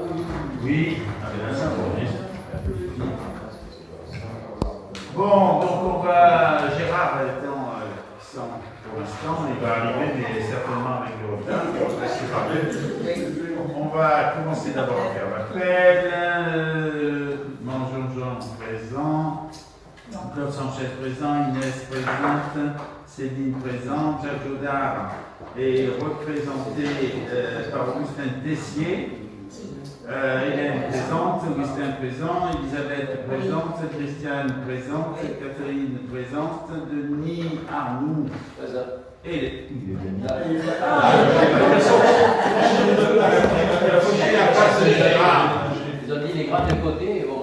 oui. Oui, bon, donc on va, Gérard étant absent pour l'instant, il va arriver, mais certainement avec le retard. On va commencer d'abord à faire l'appel. Jean présent, Claude Sanchez présent, Inès présente, Céline présente, Jacques Godard est représenté par Augustin Tessier. Hélène présente, Augustin présent, Elisabeth présente, Christiane présente, Catherine présente, Denis Arnoux et Ils ont dit les grands de côté. Bon,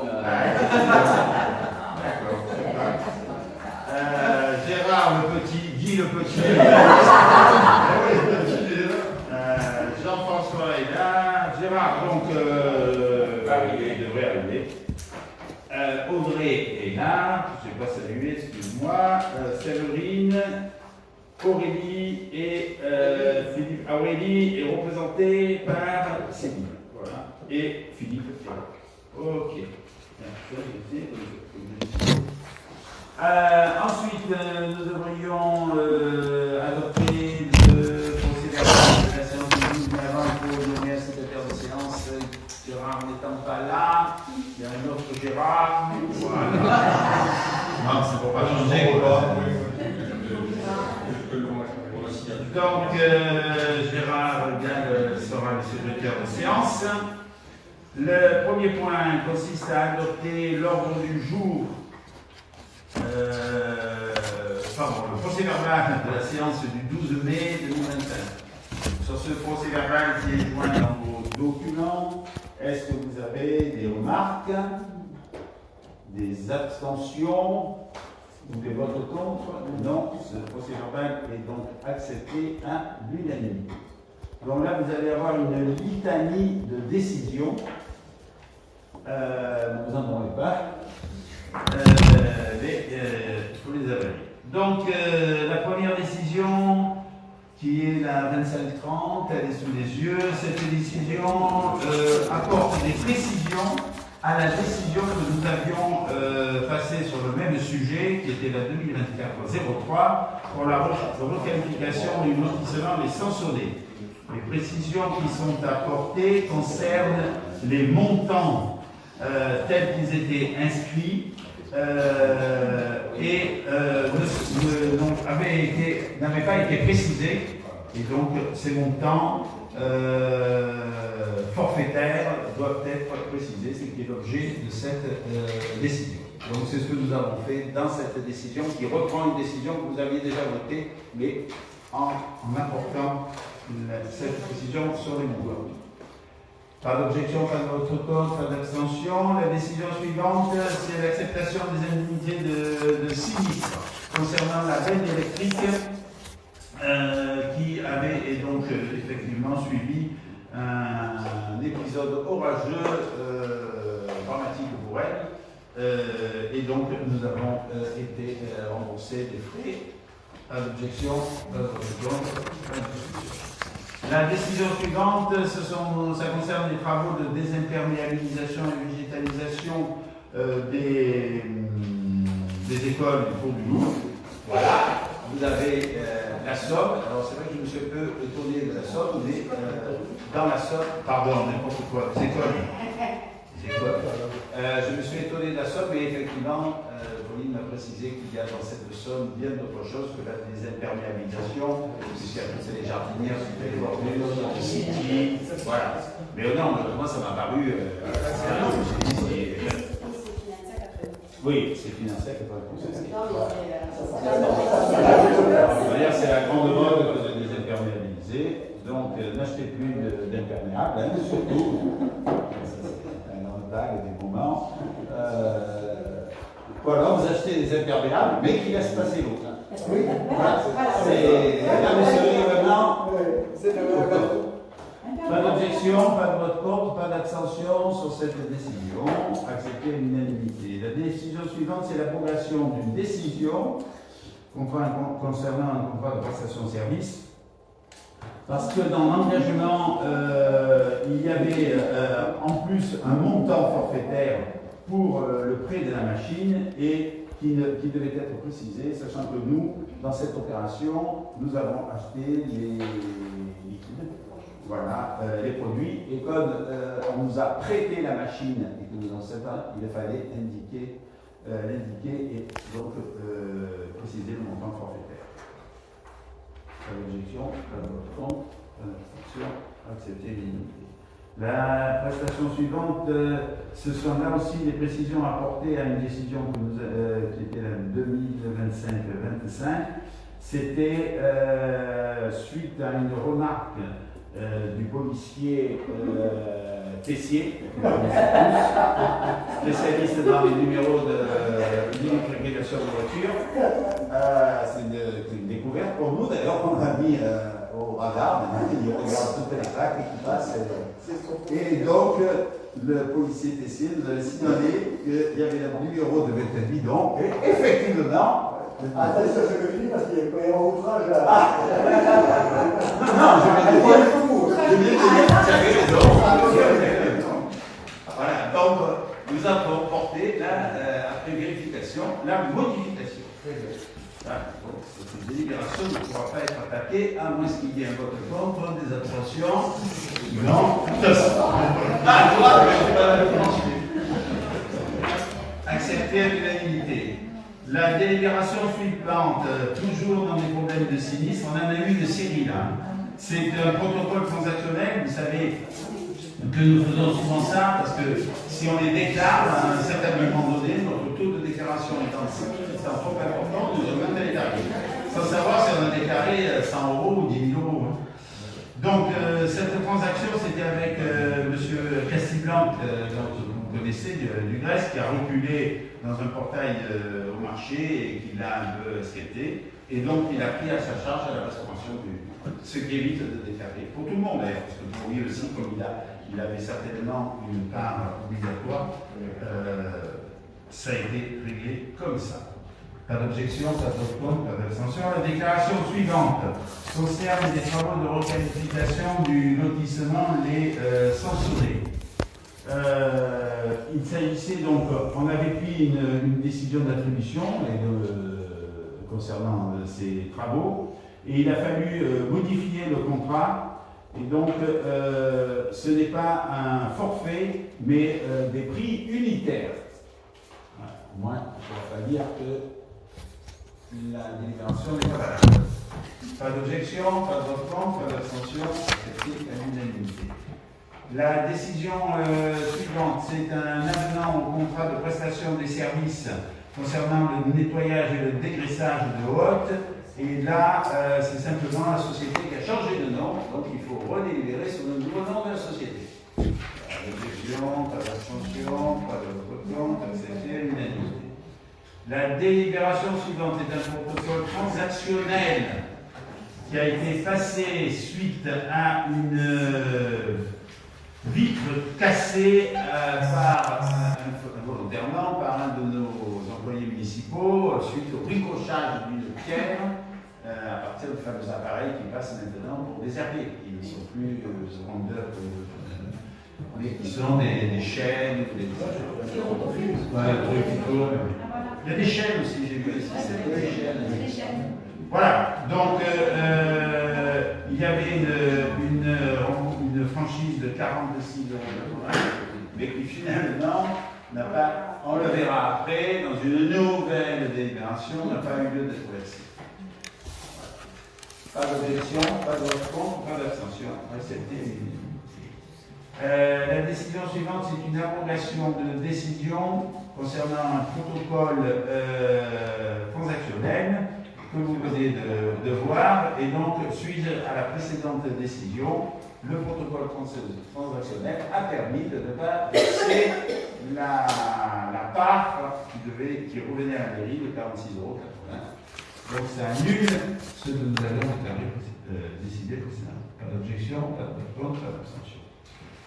Gérard le petit, Guy le petit, Jean-François est là, Gérard donc il devrait arriver. Audrey est là, je ne sais pas saluer, excuse-moi. Séverine, Aurélie et Philippe. Aurélie est représentée par Céline. Voilà. Et Philippe est là. Ok. Ensuite, nous devrions adopter le procès verbal de la séance de 12 mai avant pour nommer un secrétaire de séance. Gérard n'étant pas là, il y a un autre Gérard. Voilà. Non, c'est pour pas changer. Donc, Gérard Gall sera le secrétaire de séance. Le premier point consiste à adopter l'ordre du jour. Le procès verbal de la séance du 12 mai 2025. Sur ce procès verbal qui est joint dans vos documents, est-ce que vous avez des remarques, des abstentions ou des votes contre? Non, ce procès verbal est donc accepté à l'unanimité. Donc là, vous allez avoir une litanie de décisions. Ne vous en demandez pas. Mais il faut les avaler. Donc, la première décision, qui est la 2530, elle est sous les yeux. Cette décision apporte des précisions à la décision que nous avions passée sur le même sujet, qui était la 2024-03, pour la requalification du lotissement des Sansonnets. Les précisions qui sont apportées concernent les montants tels qu'ils étaient inscrits n'avaient pas été précisés, et donc ces montants forfaitaires doivent être précisés, ce qui est l'objet de cette décision. Donc c'est ce que nous avons fait dans cette décision, qui reprend une décision que vous aviez déjà votée, mais en apportant cette précision sur les montants. Pas d'objection, pas de vote contre, pas d'abstention. La décision suivante, c'est l'acceptation des indemnités de sinistre concernant la veine électrique qui avait donc effectivement suivi un épisode orageux dramatique pour elle. Et donc nous avons été remboursés des frais. Pas d'objection, pas de vote contre, pas d'abstention. La décision suivante, ça concerne les travaux de désimperméabilisation et végétalisation des écoles du Pont du Louvre. Voilà, vous avez la Somme. Alors c'est vrai que je me suis un peu étonné de la Somme, mais dans la Somme, pardon, n'importe quoi, des écoles. Je me suis étonné de la Somme, mais effectivement, Pauline m'a précisé qu'il y a dans cette Somme bien d'autres choses que la désimperméabilisation, puisqu'il y a les jardinières, les bordues, les city, voilà. Mais non, moi ça m'a paru. Oui, c'est financé à 80%. D'ailleurs, c'est la grande mode de désimperméabiliser, donc n'achetez plus d'imperméable, surtout. Des moments. Voilà, vous achetez des imperméables, mais qui laissent passer l'eau. Oui, voilà. C'est là, monsieur, maintenant. Pas d'objection, pas de vote contre, pas d'abstention sur cette décision. Accepter l'unanimité. La décision suivante, c'est l'abrogation d'une décision concernant un contrat de prestation de service parce que dans l'engagement, il y avait en plus un montant forfaitaire pour le prêt de la machine et qui devait être précisé, sachant que nous, dans cette opération, nous avons acheté les liquides, voilà, les produits, et comme on nous a prêté la machine et que nous en savons pas, il fallait l'indiquer et donc préciser le montant forfaitaire. Pas d'objection, pas de vote contre, pas d'abstention, accepté l'unanimité. La prestation suivante, ce sont là aussi des précisions apportées à une décision qui était la 2025-25. C'était suite à une remarque du policier Tessier, spécialiste dans les numéros d'immatriculation de voiture. C'est une découverte pour nous, d'ailleurs, on l'a mis au radar. Maintenant, il regarde toutes les plaques qui passent. Et donc, le policier Tessier nous avait signalé qu'il y avait le numéro de votre bidon, et effectivement. Attention, je le dis parce qu'il y a un outrage à. Non, je vais dire. Voilà, donc nous avons porté, après vérification, la modification. Voilà, donc cette délibération ne pourra pas être attaquée à moins qu'il y ait un vote contre, des abstentions. Non, accepté à l'unanimité. La délibération suivante, toujours dans des problèmes de sinistre, on en a eu une série là. C'est un protocole transactionnel, vous savez que nous faisons souvent ça, parce que si on les déclare à un certain moment donné, notre taux de déclaration étant trop important, nous augmentons les tarifs. Sans savoir si on a déclaré 100 € ou 10 000 €. Donc cette transaction, c'était avec M. Castiblanc, dont vous connaissez, du Grèce, qui a reculé dans un portail au marché et qui l'a un peu esquinté. Et donc il a pris à sa charge la restauration ce qui évite de déclarer. Pour tout le monde d'ailleurs, parce que pour lui aussi, comme il avait certainement une part obligatoire, ça a été réglé comme ça. Pas d'objection, pas de compte, pas d'abstention. La déclaration suivante concerne des travaux de requalification du lotissement Les Censurés. Il s'agissait donc, on avait pris une décision d'attribution concernant ces travaux, et il a fallu modifier le contrat, et donc ce n'est pas un forfait, mais des prix unitaires. Voilà. Au moins, il ne faudra pas dire que la délibération n'est pas valable. Pas d'objection, pas de vote contre, pas d'abstention, accepté à l'unanimité. La décision suivante, c'est un avenant au contrat de prestation des services concernant le nettoyage et le dégraissage de Haute. Et là, c'est simplement la société qui a changé de nom, donc il faut redélibérer sur le nouveau nom de la société. Pas d'objection, pas d'abstention, pas de vote contre, accepté à l'unanimité. La délibération suivante est un protocole transactionnel qui a été passé suite à une vitre cassée volontairement par un de nos employés municipaux suite au bricochage d'une pierre à partir de fameux appareils qui passent maintenant pour des herbiers. Ils ne sont plus rondeurs mais qui sont des chaînes ou des trucs qui tournent. Il y a des chaînes aussi, j'ai vu ici. Des chaînes. Voilà, donc il y avait une franchise de 46 €, mais qui finalement n'a pas, on le verra après, dans une nouvelle délibération, n'a pas eu lieu d'être versé. Pas d'objection, pas de vote contre, pas d'abstention. Accepté. La décision suivante, c'est une abrogation de décision concernant un protocole transactionnel que vous venez de voir, et donc suite à la précédente décision, le protocole transactionnel a permis de ne pas verser la part qui revenait à la mairie de 46,80 €. Donc ça annule ce que nous avions décidé précédemment. Pas d'objection, pas de contre, pas d'abstention.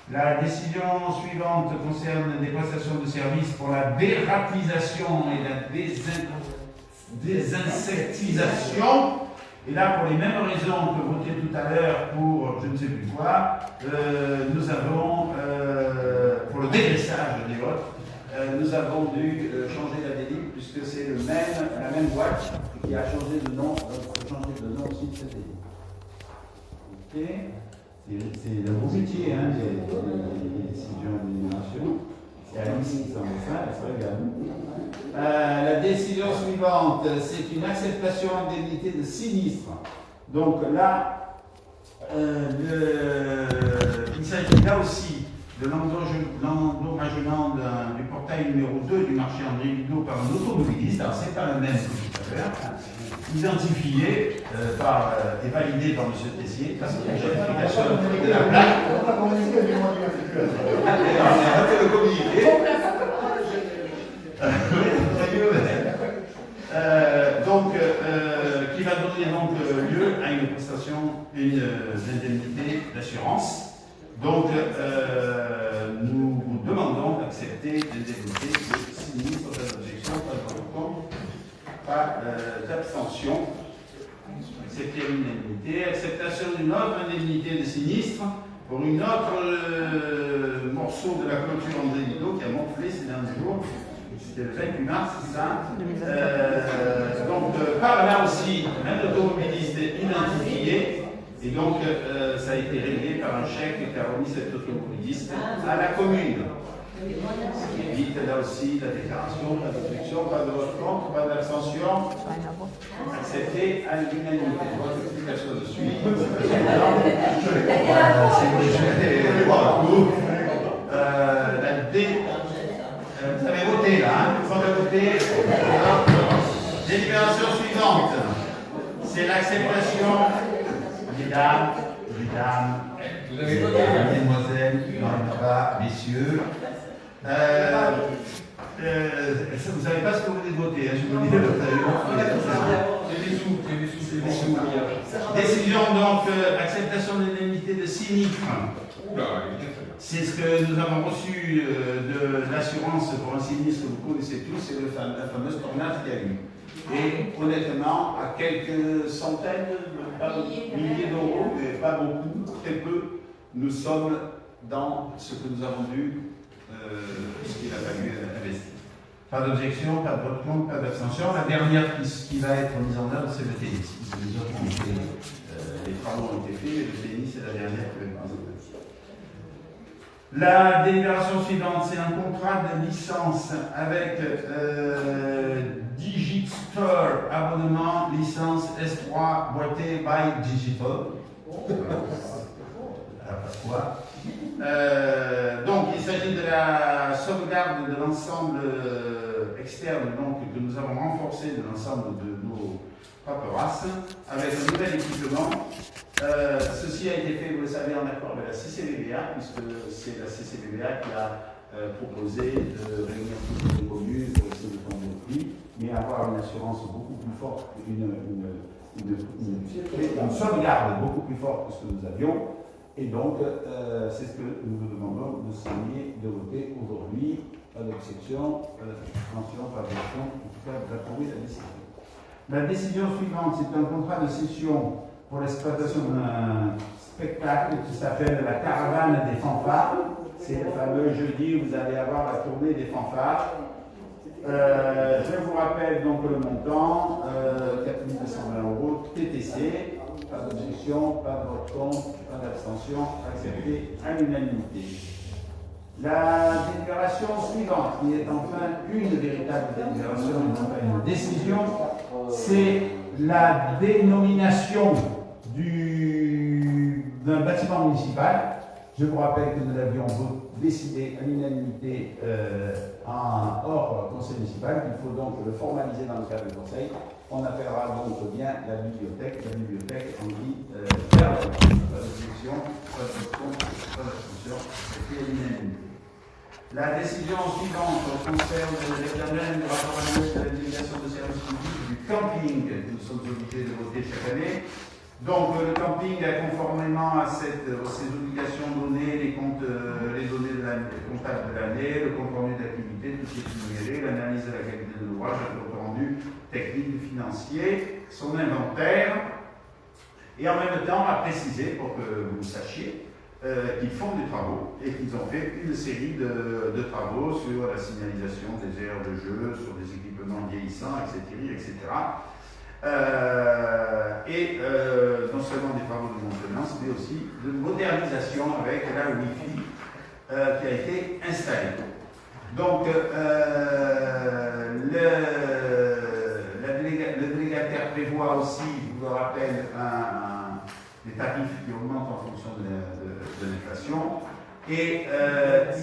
La décision suivante concerne des prestations de services pour la dératisation et la désinsectisation Et là, pour les mêmes raisons que voté tout à l'heure pour je ne sais plus quoi, nous avons, pour le dégraissage des votes, nous avons dû changer la délit puisque c'est la même boîte qui a changé de nom, aussi de cette délit. Ok. C'est le beau métier, hein, les décisions d'élimination. C'est Alice qui s'en fait ça, elle se regarde. La décision suivante, c'est une acceptation d'indemnité de sinistre. Donc là, il s'agit là aussi de l'endommagement du portail numéro 2 du marché André Ludo par un automobiliste. Alors c'est pas le même que tout à l'heure. Identifié et validé par M. Tessier, parce qu'il y a une certification de la plaque. On va communiquer du moins bien situation. On a fait le communiqué. Qui va donner donc lieu à une prestation, une indemnité d'assurance. Donc, nous vous demandons d'accepter l'indemnité de sinistre d'objection, pas d'abstention. Accepter une indemnité, acceptation d'une autre indemnité de sinistre pour une autre morceau de la clôture André Ludo qui a morflé ces derniers jours. C'était le 28 mars, c'est ça. Par là aussi, un automobiliste identifié, et donc ça a été réglé par un chèque qu'a remis cet automobiliste à la commune. Ce qui évite là aussi la déclaration, pas d'objection, pas de vote contre, pas d'abstention. Accepté à l'unanimité. Je vois que toute la chose suit. Vous avez voté là, hein? Vous avez voté. Délibération suivante, c'est l'acceptation des dames, Vous avez voté, mesdemoiselles, messieurs. Vous ne savez pas ce que vous voulez voter, hein, je vous le dis. C'est des sous. Décision donc, acceptation de l'indemnité de sinistre. C'est ce que nous avons reçu de l'assurance pour un sinistre que vous connaissez tous, c'est la fameuse tornade qu'il y a eu. Et honnêtement, à quelques centaines, milliers d'euros, mais pas beaucoup, très peu, nous sommes dans ce que nous avons dû, ce qu'il a fallu investir. Pas d'objection, pas de vote contre, pas d'abstention. La dernière qui va être mise en œuvre, c'est le TNI. Les autres ont été, les travaux ont été faits, mais le TNI, c'est la dernière qui va être mise en œuvre. La délibération suivante, c'est un contrat de licence avec Digitstore, abonnement, licence S3, boîtier by Digital. Quoi. Donc, il s'agit de la sauvegarde de l'ensemble externe donc, que nous avons renforcé de l'ensemble de nos paperasses avec un nouvel équipement. Ceci a été fait, vous le savez, en accord avec la CCBVA, puisque c'est la CCBVA qui a proposé de réunir toutes les communes pour essayer de prendre le prix, mais avoir une assurance beaucoup plus forte, une sauvegarde beaucoup plus forte que ce que nous avions. Et donc, c'est ce que nous vous demandons de signer, de voter aujourd'hui. Pas d'exception, pas d'abstention, pas d'abstention, en tout cas d'approuver la décision. La décision suivante, c'est un contrat de cession pour l'exploitation d'un spectacle qui s'appelle la Caravane des fanfares. C'est le fameux jeudi où vous allez avoir la tournée des fanfares. Je vous rappelle donc le montant, 4 220 €, TTC, pas d'objection, pas de vote contre, pas d'abstention, accepté à l'unanimité. La délibération suivante, qui est enfin une véritable délibération et non pas une décision, c'est la dénomination d'un bâtiment municipal. Je vous rappelle que nous avions décidé à l'unanimité hors conseil municipal, qu'il faut donc le formaliser dans le cadre du conseil. On appellera donc bien la bibliothèque en dit pas d'objection, pas d'abstention, et l'unanimité. La décision suivante concerne l'examen du rapport annuel de la délégation de services publics du camping que nous sommes obligés de voter chaque année. Donc le camping a conformément à ces obligations données, les données comptables de l'année, le compte rendu d'activité, tout ce qui est suggéré, l'analyse de la qualité de l'ouvrage, le compte rendu technique et financier, son inventaire, Et en même temps, on a précisé, pour que vous sachiez, qu'ils font des travaux et qu'ils ont fait une série de travaux sur la signalisation des aires de jeu, sur des équipements vieillissants, etc. etc. Non seulement des travaux de maintenance, mais aussi de modernisation avec la Wi-Fi qui a été installée. Donc, le délégataire prévoit aussi, je vous le rappelle, des tarifs qui augmentent en fonction de l'inflation. Et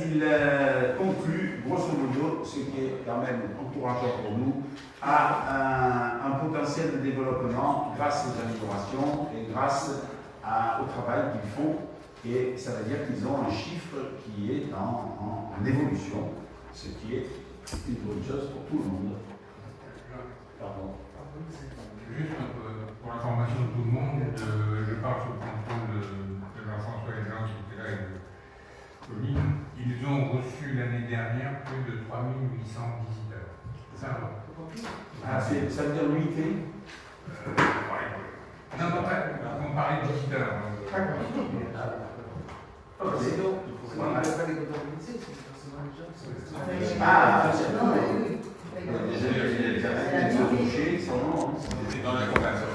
il conclut, grosso modo, ce qui est quand même encourageant pour nous, à un potentiel de développement grâce aux améliorations et grâce au travail qu'ils font. Et ça veut dire qu'ils ont un chiffre qui est en évolution, ce qui est une bonne chose pour tout le monde. Pardon. Juste pour l'information de tout le monde, je parle sous le contrôle de Jean-François et Jean qui étaient là avec Pauline. Ils ont reçu l'année dernière plus de 3800 visiteurs. C'est ça? Ah, ça veut dire l'unité? Non, non, on parlait de visiteurs. C'est donc. Ah, C'était dans la conversation.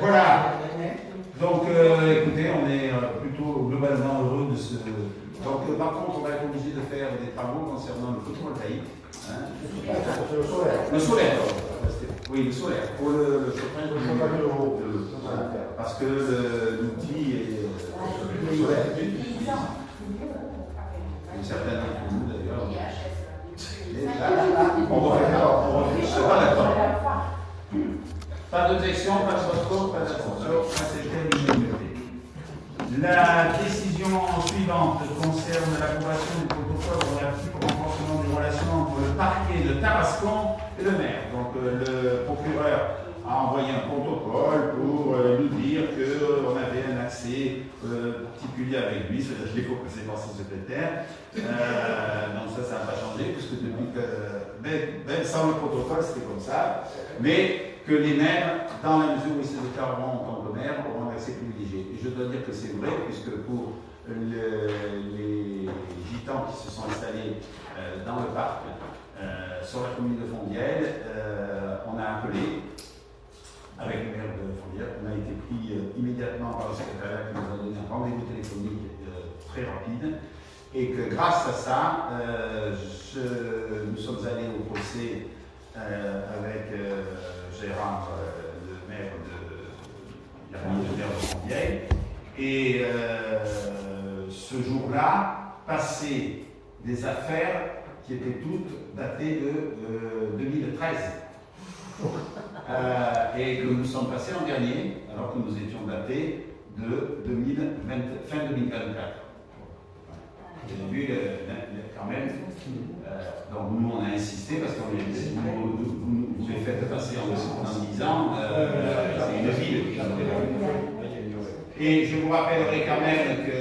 Voilà. Donc, écoutez, on est plutôt globalement heureux de ce. Donc, par contre, on va être obligé de faire des travaux concernant le photovoltaïque. Hein. Le solaire. Le solaire. Oui, le solaire. Pour le chauffage de l'eau. Parce que l'outil est solaire. Une certaine d'entre nous, d'ailleurs. On refait ça. D'accord. Pas d'objection, pas de retour, pas d'attention. La décision suivante concerne l'approbation du protocole relatif au renforcement des relations entre le parquet de Tarascon et le maire. Donc le procureur a envoyé un protocole pour nous dire qu'on avait un accès particulier avec lui, c'est-à-dire je l'ai proposé par son secrétaire. Donc ça n'a pas changé, puisque depuis que, même sans le protocole, c'était comme ça. Mais que les maires, dans la mesure où ils se déclareront en tant que maires, auront un accès privilégié. Et je dois dire que c'est vrai, puisque pour les gitans qui se sont installés dans le parc, sur la commune de Fondielle, on a appelé, avec le maire de Fondielle, on a été pris immédiatement par le secrétariat qui nous a donné un rendez-vous téléphonique très rapide, et que grâce à ça, nous sommes allés au procès avec Gérard, le maire de Fondielle, et ce jour-là, passaient des affaires qui étaient toutes datées de 2013. Et que nous sommes passés en dernier, alors que nous étions datés de fin 2024. Vous avez vu quand même. Donc nous on a insisté parce qu'on vous avez fait passer en disant c'est une ville qui nous développe. Et je vous rappellerai quand même que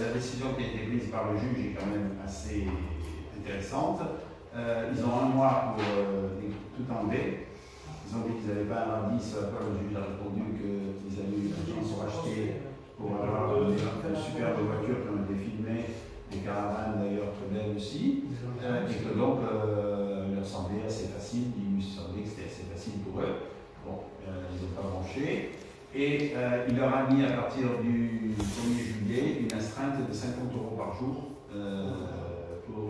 la décision qui a été prise par le juge est quand même assez intéressante. Ils ont un mois pour tout enlever. Ils ont dit qu'ils n'avaient pas un indice, le juge a répondu qu'ils avaient eu une chance pour acheter pour avoir une superbe voiture qui ont été filmées, des caravanes d'ailleurs très belles aussi, et que donc leur semblait assez facile, il lui semblait que c'était assez facile pour eux. Bon, ils n'ont pas branché. Et il leur a mis à partir du 1er juillet une astreinte de 50 € par jour pour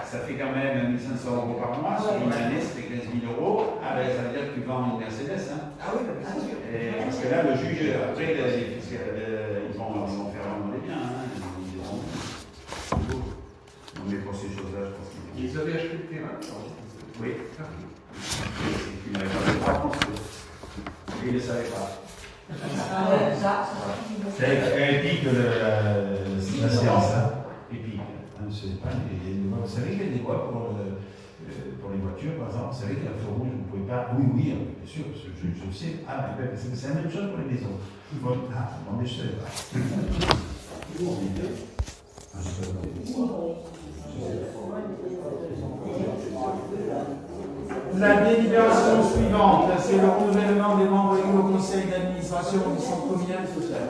ça fait quand même 1 500 € par mois, sur une année c'était 15 000 €. Ah ben ça veut dire que tu vends une Mercedes. Hein. Ah oui, bien sûr. Et parce que là le juge, après ils vont faire vraiment les biens. Hein. Mais pour ces choses-là, je pense qu'ils Ils avaient acheté le terrain? Oui. Ils n'avaient pas de droit construire. Ils ne le savaient pas. C'est épique la séance. Épique. Vous savez qu'il y a des lois pour pour les voitures, par exemple, vous savez qu'à feu rouge, vous ne pouvez pas. Oui, oui, bien sûr, je sais. Ah, mais c'est la même chose pour les maisons. Ah, non, mais je ne sais pas. La délibération suivante, c'est le renouvellement des membres du conseil d'administration du centre communal social.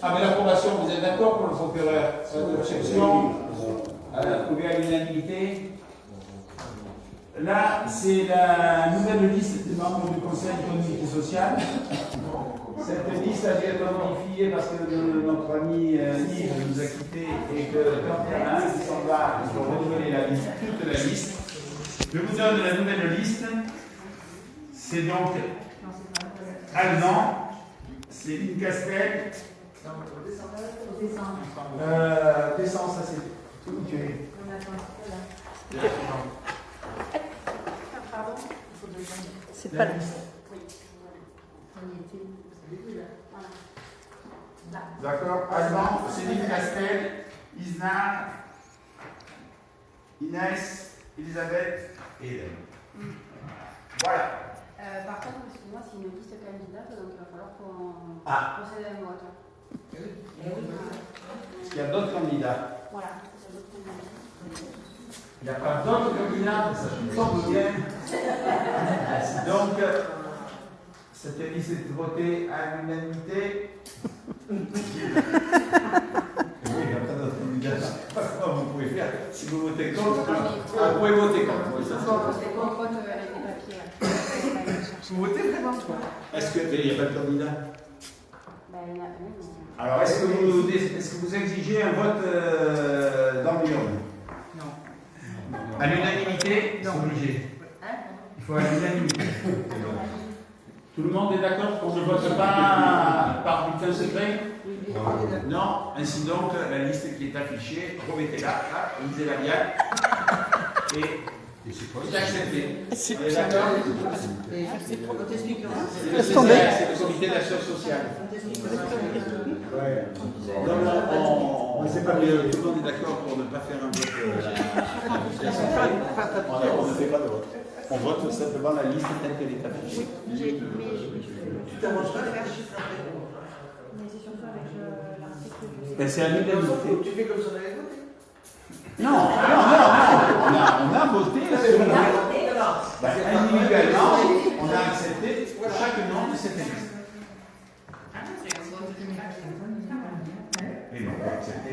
Ah, mais l'approbation, vous êtes d'accord pour le procureur? L'objection, approuvée à l'unanimité. Là, c'est la nouvelle liste des membres du conseil économique et social. Cette liste a dû être modifiée parce que notre ami Yves nous a quittés et que quand il y en a un qui s'en va, il faut renouveler la liste, toute la liste. Je vous donne la nouvelle liste. C'est donc Alban, Céline Castel. Descends, ça c'est tout. C'est pas là. D'accord. Alban, Céline Castel, Isna, Inès, Elisabeth et Hélène. Voilà. Par contre, excuse-moi, c'est une liste candidate, donc il va falloir qu'on procède à un vote. Est-ce qu'il y a d'autres candidats? Voilà. Il n'y a pas d'autres candidats, ça je me bien. Donc, cette liste est votée à l'unanimité. Oui, il n'y a pas d'autres candidats. Comment vous pouvez faire si vous votez contre? Vous pouvez voter contre. Oui, ça, c'est qu'on vote avec les papiers. vous votez vraiment? Est-ce qu'il n'y a pas de candidat? Ben, il y en a un. Alors, est-ce que vous exigez un vote dans l'urne? Non. À l'unanimité, c'est obligé. Il faut à l'unanimité. Tout le monde est d'accord qu'on ne vote pas par bulletin secret? Non. Ainsi donc, la liste qui est affichée, remettez-la, lisez-la bien. Et c'est accepté. Vous êtes d'accord? C'est le comité d'action sociale. Non, tout le monde est d'accord pour ne pas faire un vote. On ne fait pas de vote. On vote simplement la liste telle qu'elle est affichée. Tu t'avances pas à faire chiffre après. Mais c'est surtout avec l'article. C'est à l'unanimité. Tu fais comme ça on avait voté. Non. On a voté individuellement, on a accepté chaque nom de cette liste. Et on a accepté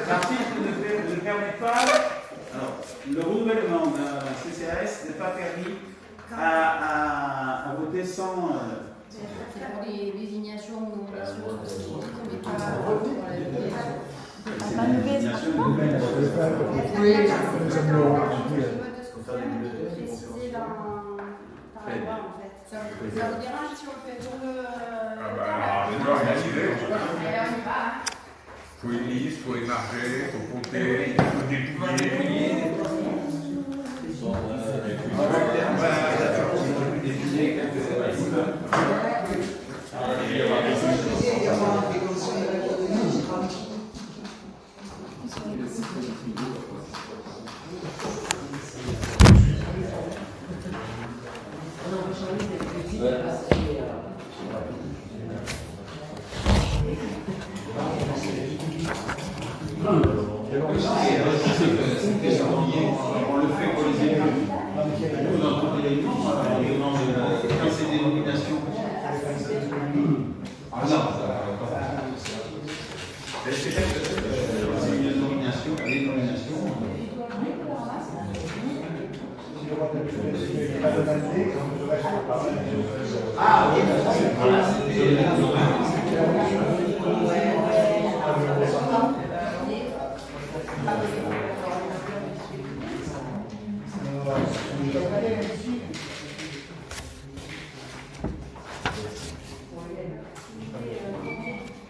l'article ne permet pas. Alors, le renouvellement d'un CCAS n'est pas permis à voter sans. C'est pour les désignations ou nominations, mais pas pour la désignation. Oui, Précisé dans la loi en fait. Ça vous dérange si on le fait sur le. C'est organisé. On y va. Il faut une liste, il faut émarger, il faut compter, il faut dépouiller. On le fait pour les élus. Nous, dans tous les réunions, quand c'est des nominations. Ah non, c'est une nomination, les nominations. Ah oui, voilà,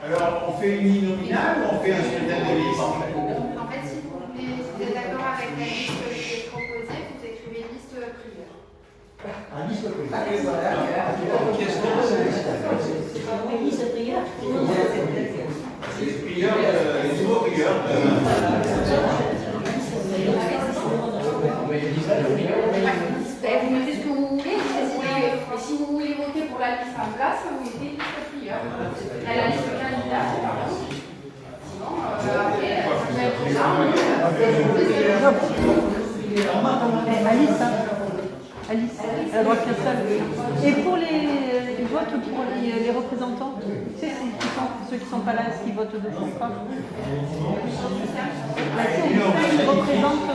alors, on fait une uninominale ou on fait un scrutin de liste? En fait, si vous êtes d'accord avec la liste qui est proposée, vous écrivez liste privée. Un liste Les nouveaux prieurs. Vous mettez ce que vous voulez, et si vous voulez voter pour la liste en place, vous mettez liste prieur. La liste candidat, pardon. Sinon, après, ça peut être ça. Alice, hein. Alice, elle a droit qu'un seul. Et pour les votes pour les représentants, tu sais, ceux qui ne sont pas là, est-ce qu'ils votent deux fois pas? Ils représentent.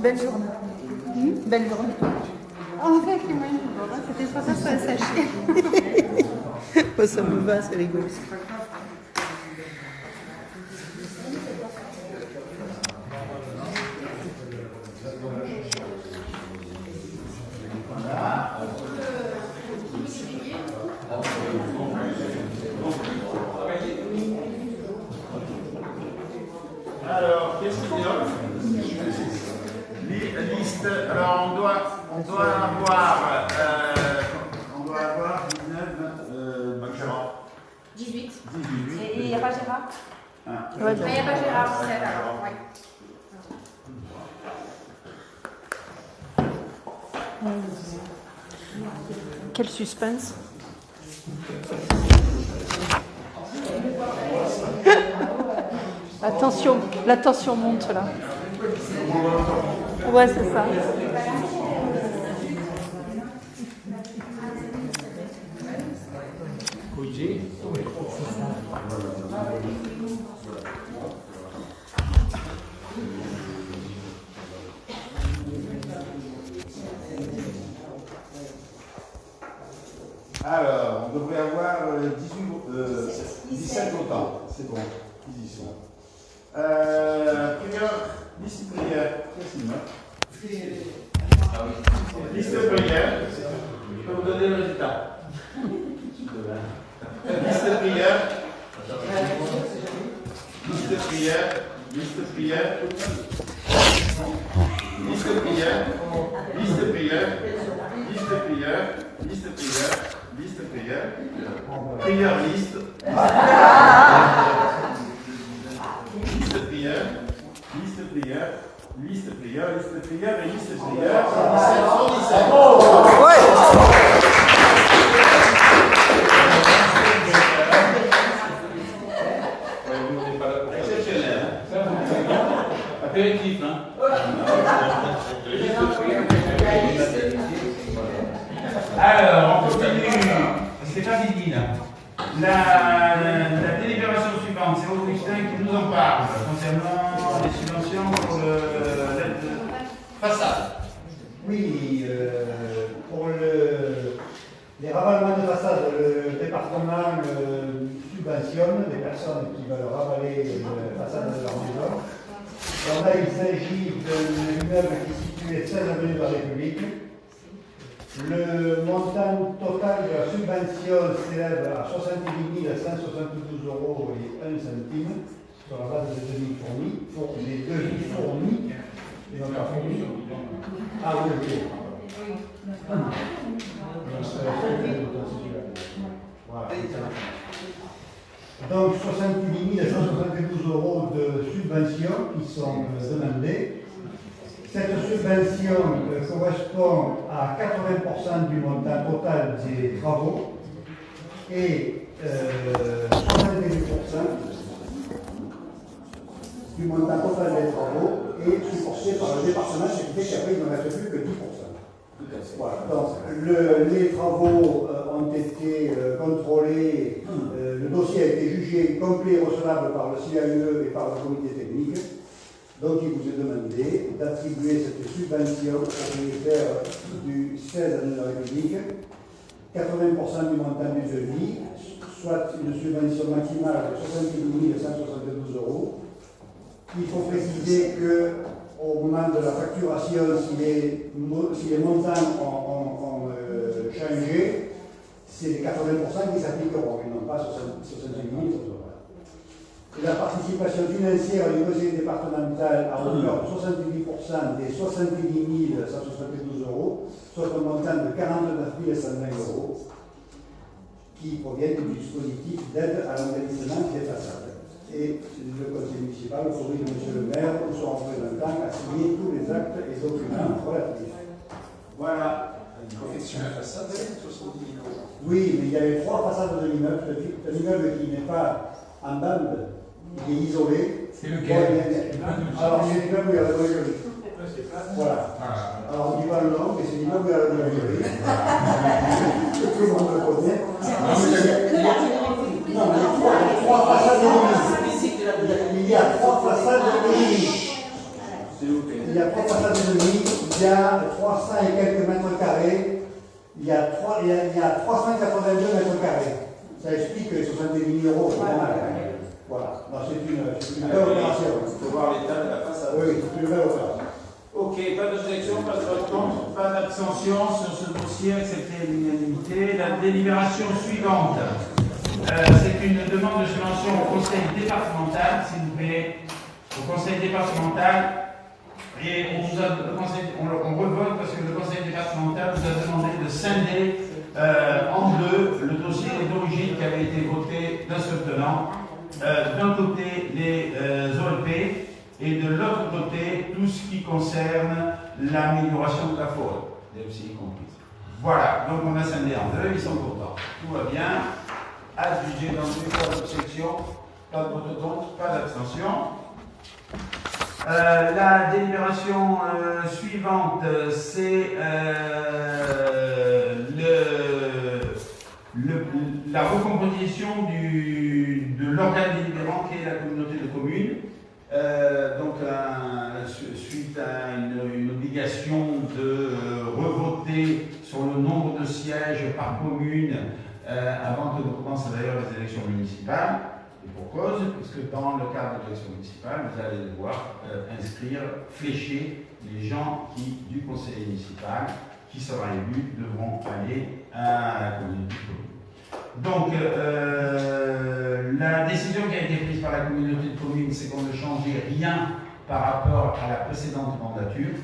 Belle journée. Belle journée. En fait, c'était soit ça, soit séché. Ça me va, c'est rigolo. Alors, qu'est-ce qu'il y a? Liste. Alors, on doit avoir 19, Baccarat. 18. 18. Et il n'y a pas Gérard? Ah. Ouais, Il n'y a pas Gérard, c'est alors. Ouais. Quel suspense. La tension monte là. Ouais, c'est ça. Alors, on devrait avoir 17 votants. C'est bon, ils y sont. Prière, liste prière. Liste prière. Je peux vous donner le résultat. Liste prière. Liste prière. Liste prière. Liste prière. Liste prière. Liste prière. Liste prière. Liste prière. Prière liste. Liste prière. Liste prière. Liste prière. Liste prière et liste prière. 17. Exceptionnel. Apéritif, hein? Alors, on continue. C'est pas fini là. La délibération suivante, c'est Augustin qui nous en parle concernant les subventions pour l'aide de façade. Oui, pour les ravalements de façade, le département subventionne les personnes qui veulent ravaler la façade de leur maison. Alors là, il s'agit d'un immeuble qui est situé 16 avenue de la République. Le montant total de la subvention s'élève à 70 172 € et 1 centime sur la base de devis fournis, pour les devis fournis et non pas fournis. Ah oui, ok. Voilà. Donc 70 172 € de subvention qui sont demandés. Cette subvention correspond à 80% du montant total des travaux et 78% du montant total des travaux est supporté par le département, ce qui fait qu'après il ne reste plus que 10%. Voilà. Donc, les travaux ont été contrôlés, le dossier a été jugé complet et recevable par le CAUE et par le comité technique. Donc, il vous est demandé d'attribuer cette subvention au propriétaire du 16 avenue de la République, 80% du montant du devis, soit une subvention maximale de 72 172 €. Il faut préciser qu'au moment de la facturation, si les montants ont changé, c'est les 80% qui s'appliqueront, et non pas 65 000 €. La participation financière du conseil départemental à hauteur de 70% des 70 172 €, soit un montant de 49 120 €, qui proviennent du dispositif d'aide à l'embellissement des façades. Et le conseil municipal autorise M. le maire ou son représentant à signer tous les actes et documents relatifs. Voilà. Une confection de façade, c'est 70 000 €. Oui, mais il y a les 3 façades de l'immeuble. L'immeuble qui n'est pas en bande, il est isolé. C'est lequel? Alors, c'est l'immeuble où il y a la droguerie. Voilà. Alors, on dit pas le nom, mais c'est l'immeuble où il y a la droguerie. Tout le monde le connaît. Non, mais il y a 3 façades de l'immeuble. Il y a 3 façades de l'immeuble. Il y a 3 façades de l'immeuble. Il y a 300 et quelques mètres carrés. Il y a 382 mètres carrés. Ça explique que les 70 000 €, c'est pas mal. Voilà. C'est une belle opération. Il faut voir l'état de la façade. Oui, c'est une belle opération. Ok, pas d'objection, pas de vote contre, pas d'abstention sur ce dossier, accepté à l'unanimité. La délibération suivante, c'est une demande de subvention au conseil départemental, s'il vous plaît, au conseil départemental. Et on revote parce que le conseil départemental nous a demandé de scinder en deux le dossier d'origine qui avait été voté d'un seul tenant. D'un côté les OLP et de l'autre côté tout ce qui concerne l'amélioration de la forêt, DFCI comprise. Voilà, donc on a scindé en deux, ils sont contents. Tout va bien, adjugé dans deux cas d'objection, pas de vote contre, pas d'abstention. La délibération suivante, c'est la recomposition de l'organe délibérant qui est la communauté de communes. Suite à une obligation de revoter sur le nombre de sièges par commune avant que ne commencent d'ailleurs les élections municipales. Et pour cause, puisque dans le cadre de l'élection municipale, vous allez devoir inscrire, flécher les gens du conseil municipal qui sera élu devront aller à la communauté de communes. Donc, la décision qui a été prise par la communauté de communes, c'est qu'on ne changeait rien par rapport à la précédente mandature,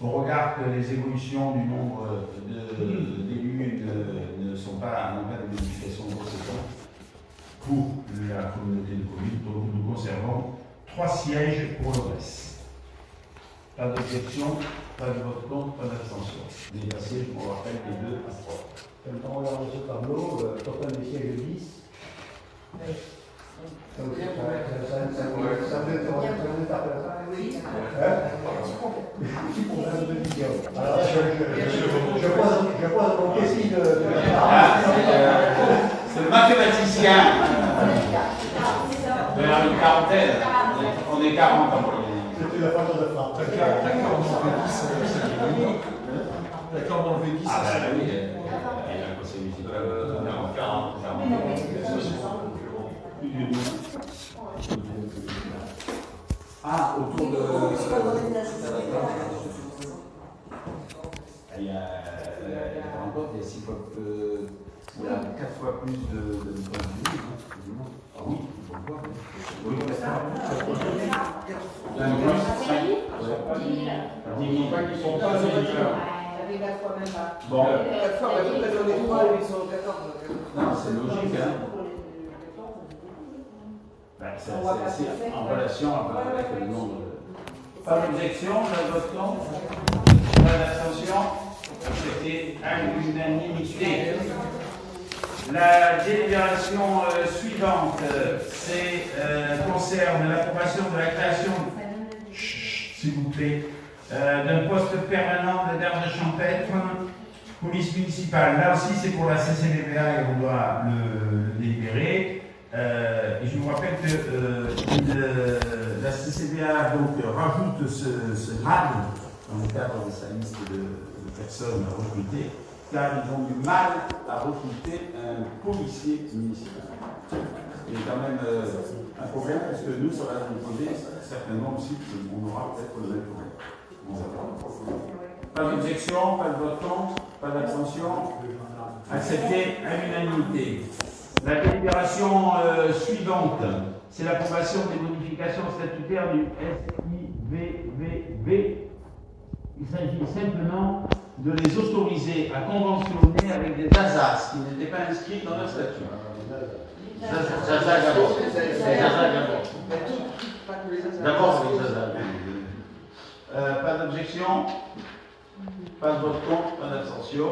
au regard que les évolutions du nombre d'élus n'ont pas de modification conséquente pour la communauté de communes. Donc, nous conservons 3 sièges pour le reste. Pas d'objection, pas de vote contre, pas d'abstention. Dépassé, je vous rappelle, les 2 à 3. Quand on regarde ce tableau, total des sièges de 10. Ça vous alors, je pose mon question de c'est le mathématicien de la quarantaine. On est 40 ans. c'était la façon de faire. D'accord, on enlever 10. Ah, ben oui, il y a un conseil municipal. 40. Ah, autour de. Il y a 6 fois plus. Il y a 4 fois plus de points de vue. Ah oui, pourquoi? Oui, il y a un plus. 10 000 pas qui sont pas électeurs. Bon. Non, c'est logique, hein. C'est en relation avec le nombre de. Pas d'objection, pas de vote contre, pas d'abstention. C'était à l'unanimité. La délibération suivante concerne l'approbation de la création, s'il vous plaît, d'un poste permanent de garde champêtre, police municipale. Là aussi, c'est pour la CCDBA et on doit le délibérer. Et je vous rappelle que la CCDA donc, rajoute ce grade dans le cadre de sa liste de personnes à recruter, car ils ont du mal à recruter un policier municipal. Il y a quand même un problème, parce que nous, ça va nous poser certainement aussi, on aura peut-être le même problème. Pas d'objection, pas de vote contre, pas d'abstention. Accepté à l'unanimité. La délibération suivante, c'est l'approbation des modifications statutaires du SIVVB. Il s'agit simplement de les autoriser à conventionner avec des ASAS qui n'étaient pas inscrits dans leur statut. Zaza d'abord. D'abord, les Zaza. Pas d'objection, pas de vote contre, pas d'abstention.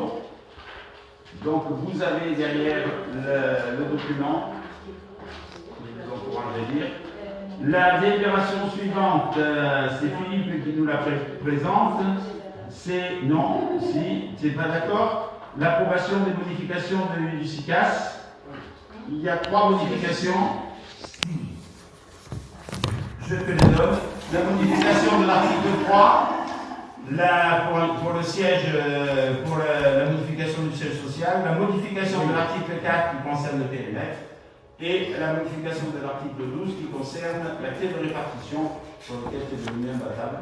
Donc vous avez derrière le document, je vous encourage à lire. La délibération suivante, c'est Philippe qui nous la présente. C'est non, si, c'est pas d'accord. L'approbation des modifications du SICAS. Il y a 3 modifications. Je te les donne. La modification de l'article 3. Pour le siège, pour la modification du siège social, la modification de l'article 4 qui concerne le périmètre et la modification de l'article 12 qui concerne la clé de répartition sur lequel tu es devenu imbattable.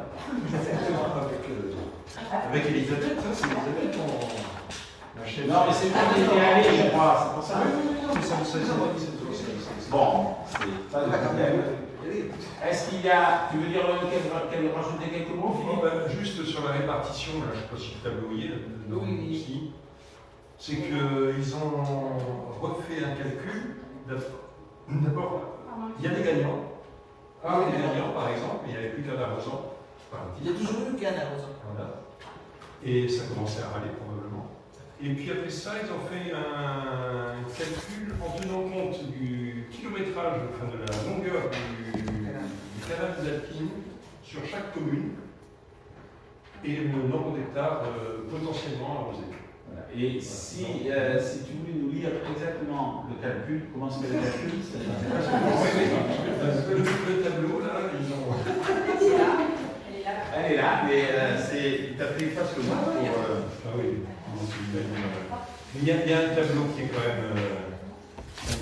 Avec Elisabeth, hein, c'est Elisabeth la chef. Non, mais c'est quand il était allé, je crois, c'est pour ça. Oui, mais ça Bon, c'est pas de problème. Est-ce qu'il y a, tu veux dire qu'elle rajouter quelques mots, Philippe? Juste sur la répartition, là, je ne sais pas si le tableau y est, ici, c'est qu'ils ont refait un calcul. D'abord, il y a des gagnants. Il y a des gagnants, par exemple, il n'y avait plus qu'un arrosant. Il y a toujours eu qu'un arrosant. Voilà. Et ça commençait à râler probablement. Et puis après ça, ils ont fait un calcul en tenant compte du kilométrage, enfin de la longueur du canal des Alpines sur chaque commune et le nombre d'hectares potentiellement arrosés. Voilà. Et si tu voulais nous lire exactement le calcul, comment se fait le calcul? Le tableau, là, ils ont... Elle est là, mais c'est tout à fait face que moi pour... Ah oui. Il y a un tableau qui est quand même...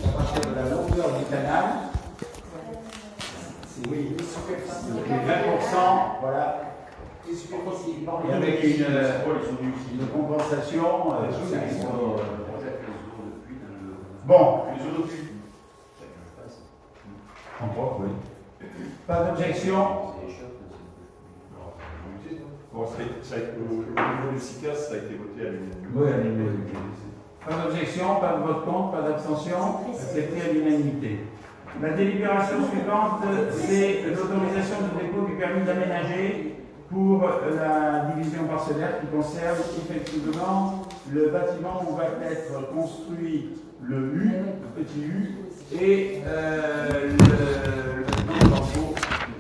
à partir de la longueur du canal, c'est Oui. 20%, voilà. Et avec une compensation, bon, en propre, oui. Pas d'objection. Bon, ça a été, au niveau du SICAS, ça a été voté à l'unanimité. Oui, à l'unanimité. Pas d'objection, pas de vote contre, pas d'abstention, accepté à l'unanimité. La délibération suivante, c'est l'autorisation de dépôt du permis d'aménager pour la division parcellaire qui concerne effectivement le bâtiment où va être construit le U, le petit U, et le bâtiment de l'entrepôt de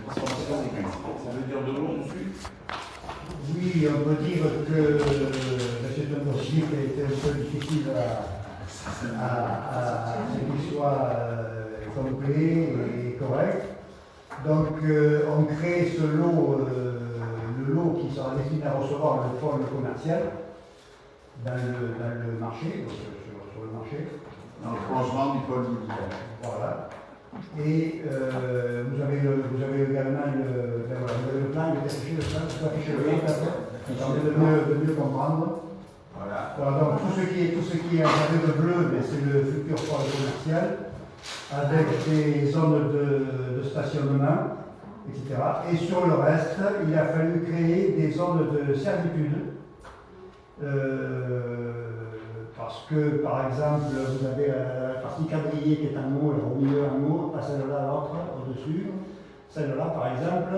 transformation des cultes. Ça veut dire de l'eau dessus? Oui, on peut dire que c'est un dossier qui a été un peu difficile à ce qu'il soit complet et correct. Donc on crée ce lot, le lot qui sera destiné à recevoir le fonds commercial dans le marché, sur le marché. Dans le prolongement du pôle militaire. Voilà. Et vous avez également le plan, il est affiché le plan, tout affiché le plan, ça permet de mieux comprendre. Voilà. Voilà, donc tout ce qui est encadré de bleu, c'est le futur pôle commercial, avec des zones de stationnement, etc. Et sur le reste, il a fallu créer des zones de servitude. Parce que, par exemple, vous avez la partie quadrillée qui est en haut, au milieu en haut, pas celle-là, l'autre, au-dessus. Celle-là, par exemple,